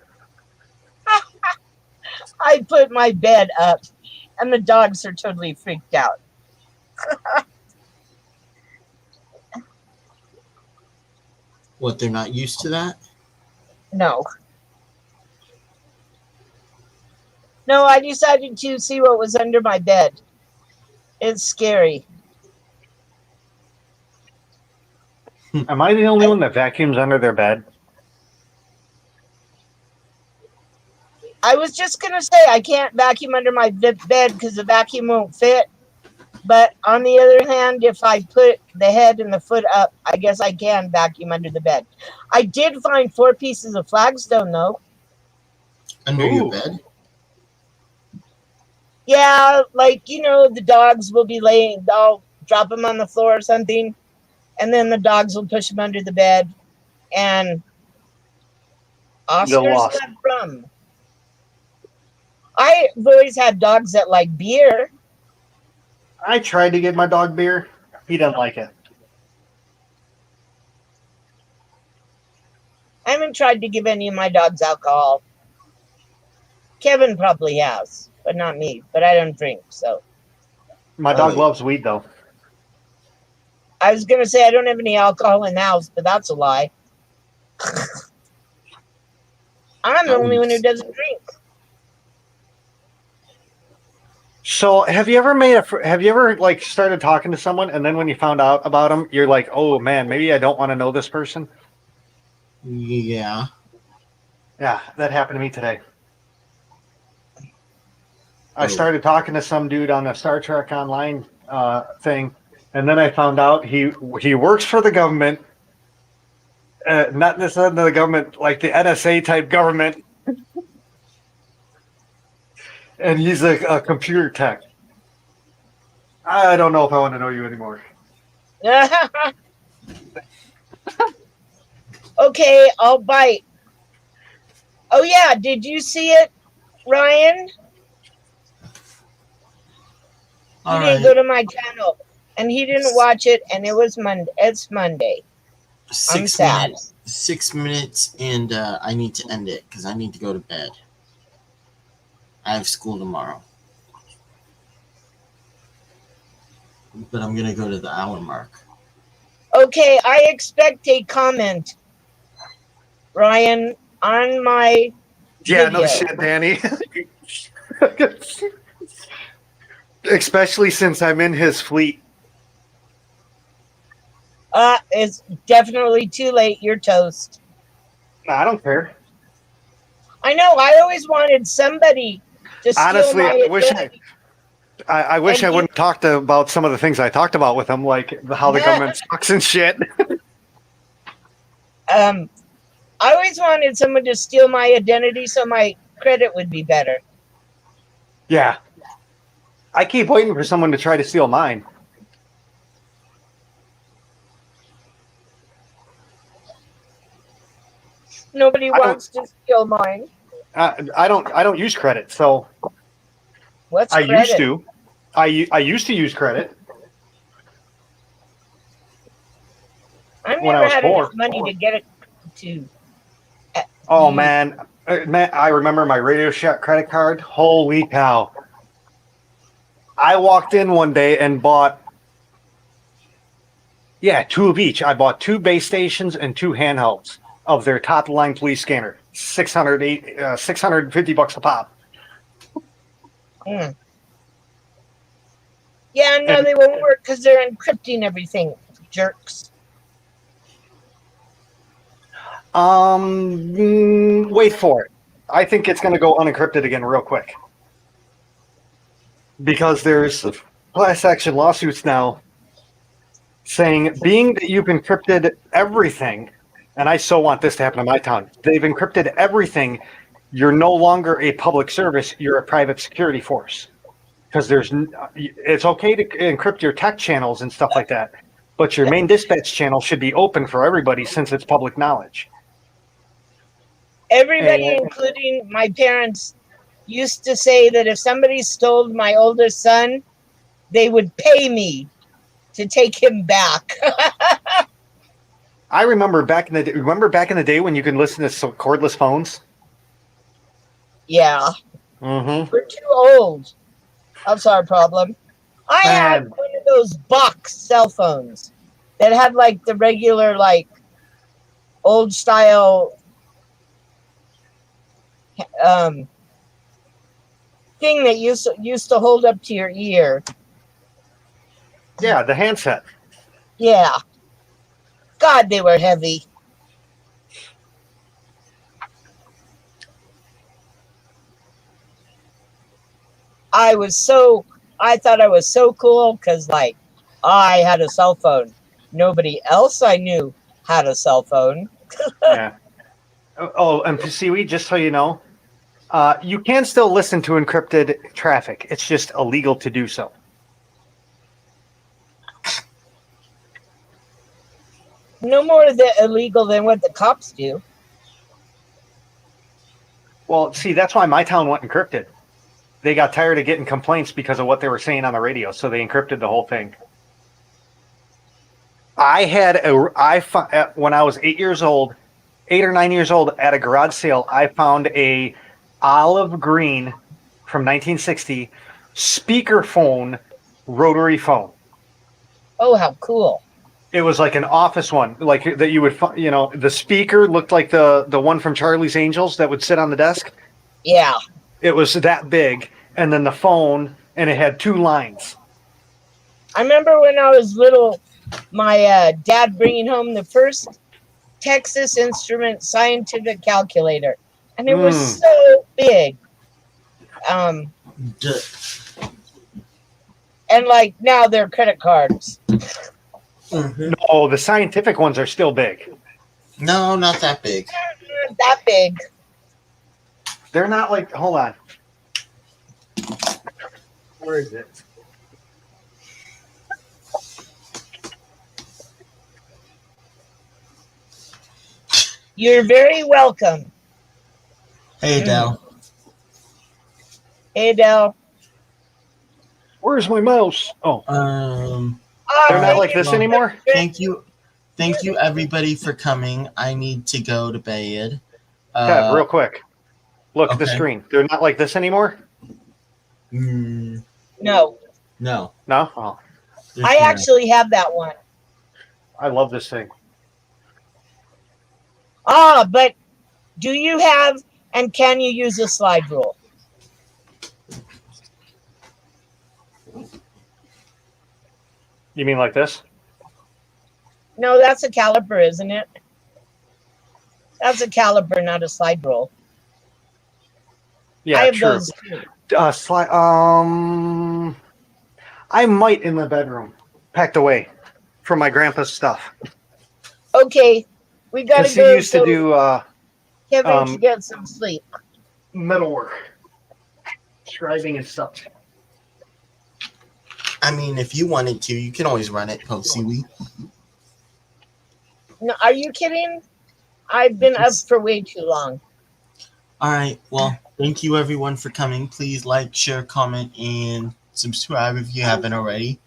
I put my bed up, and the dogs are totally freaked out. What, they're not used to that? No, I decided to see what was under my bed. It's scary. Am I the only one that vacuums under their bed? I was just going to say I can't vacuum under my bed because the vacuum won't fit. But on the other hand, if I put the head and the foot up, I guess I can vacuum under the bed. I did find 4 pieces of flagstone, though. Under your bed? Yeah, like, the dogs will be laying, I'll drop them on the floor or something, and then the dogs will push them under the bed. And Oscar's got rum. I've always had dogs that like beer. I tried to give my dog beer. He doesn't like it. I haven't tried to give any of my dogs alcohol. Kevin probably has, but not me. But I don't drink, so. My dog loves weed, though. I was going to say I don't have any alcohol in the house, but that's a lie. I'm the only one who doesn't drink. So, have you ever like started talking to someone, and then when you found out about them, you're like, "Oh man, maybe I don't want to know this person." Yeah. Yeah, that happened to me today. I started talking to some dude on a Star Trek Online thing, and then I found out he works for the government, not necessarily the government, like the NSA type government. And he's a computer tech. I don't know if I want to know you anymore. Okay, I'll bite. Oh, yeah. Did you see it, Ryan? He didn't go to my channel. And he didn't watch it. And it was Monday. It's Monday. I'm sad. 6 minutes, and I need to end it because I need to go to bed. I have school tomorrow. But I'm going to go to the hour mark. Okay, I expect a comment, Ryan, on my video. No shit, Danny. Especially since I'm in his fleet. It's definitely too late. You're toast. Nah, I don't care. I know. I always wanted somebody to steal Honestly, my identity. I wish And I you- wouldn't have talked about some of the things I talked about with him, like how the government sucks and shit. I always wanted someone to steal my identity so my credit would be better. Yeah. I keep waiting for someone to try to steal mine. Nobody I don't- wants to steal mine. I don't use credit, so What's I credit? used to. I used to use credit I've when I never was had poor. enough money to get it to. Oh man, I remember my Radio Shack credit card. Holy cow! I walked in one day and bought, two of each. I bought 2 base stations and 2 handhelds of their top line police scanner. $650 a pop. Mm. Yeah, no, And- they won't work because they're encrypting everything, jerks. Wait for it. I think it's going to go unencrypted again real quick because there's class action lawsuits now saying, being that you've encrypted everything, and I so want this to happen in my town. They've encrypted everything. You're no longer a public service. You're a private security force because it's okay to encrypt your tech channels and stuff like that, but your main dispatch channel should be open for everybody since it's public knowledge. Everybody, And- including my parents, used to say that if somebody stole my oldest son, they would pay me to take him back. I remember back in the day. Remember back in the day when you could listen to cordless phones? Yeah, Mm-hmm. we're too old. That's our problem. I had Man. one of those box cell phones that had like the regular, like old style thing that used to hold up to your ear. Yeah, the handset. Yeah. God, they were heavy. I thought I was so cool because, like, I had a cell phone. Nobody else I knew had a cell phone. Yeah. Oh, and Seaweed, just so you know, you can still listen to encrypted traffic. It's just illegal to do so. No more illegal than what the cops do. Well, see, that's why my town went encrypted. They got tired of getting complaints because of what they were saying on the radio, so they encrypted the whole thing. When I was 8 or 9 years old, at a garage sale, I found a olive green from 1960 speakerphone rotary phone. Oh, how cool. It was like an office one, like that you would, the speaker looked like the one from Charlie's Angels that would sit on the desk. Yeah. It was that big, and then the phone, and it had 2 lines. I remember when I was little, my dad bringing home the first Texas Instrument scientific calculator, and it was so big. And like now they're credit cards. Mm-hmm. No, the scientific ones are still big. No, not that big. Not that big. They're not like, hold on. Where is it? You're very welcome. Hey, Adele. Hey, Adele. Where's my mouse? Oh, they're not like this anymore? Thank you, everybody, for coming. I need to go to bed. Kev, real quick. Look at the okay. screen. They're not like this anymore? No. No. No? Oh, I actually have that one. I love this thing. But do you have and can you use a slide rule? You mean like this? No, that's a caliper, isn't it? That's a caliper, not a slide rule. Yeah, I have true. those too. Slide. I might in the bedroom, packed away for my grandpa's stuff. Okay, we gotta Because he go used to so do Kevin can get some sleep. metalwork, scribing and stuff. I mean, if you wanted to, you can always run it post Seaweed. No, are you kidding? I've been up for way too long. All right. Well, thank you everyone for coming. Please like, share, comment, and subscribe if you haven't already.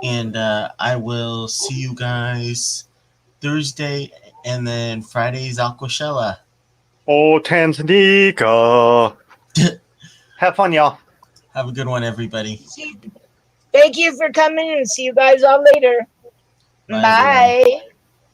And I will see you guys Thursday, and then Friday's Aquashella. Oh, Tanzania. Have fun, y'all. Have a good one, everybody. Thank you for coming and see you guys all later. Bye, Bye. everyone.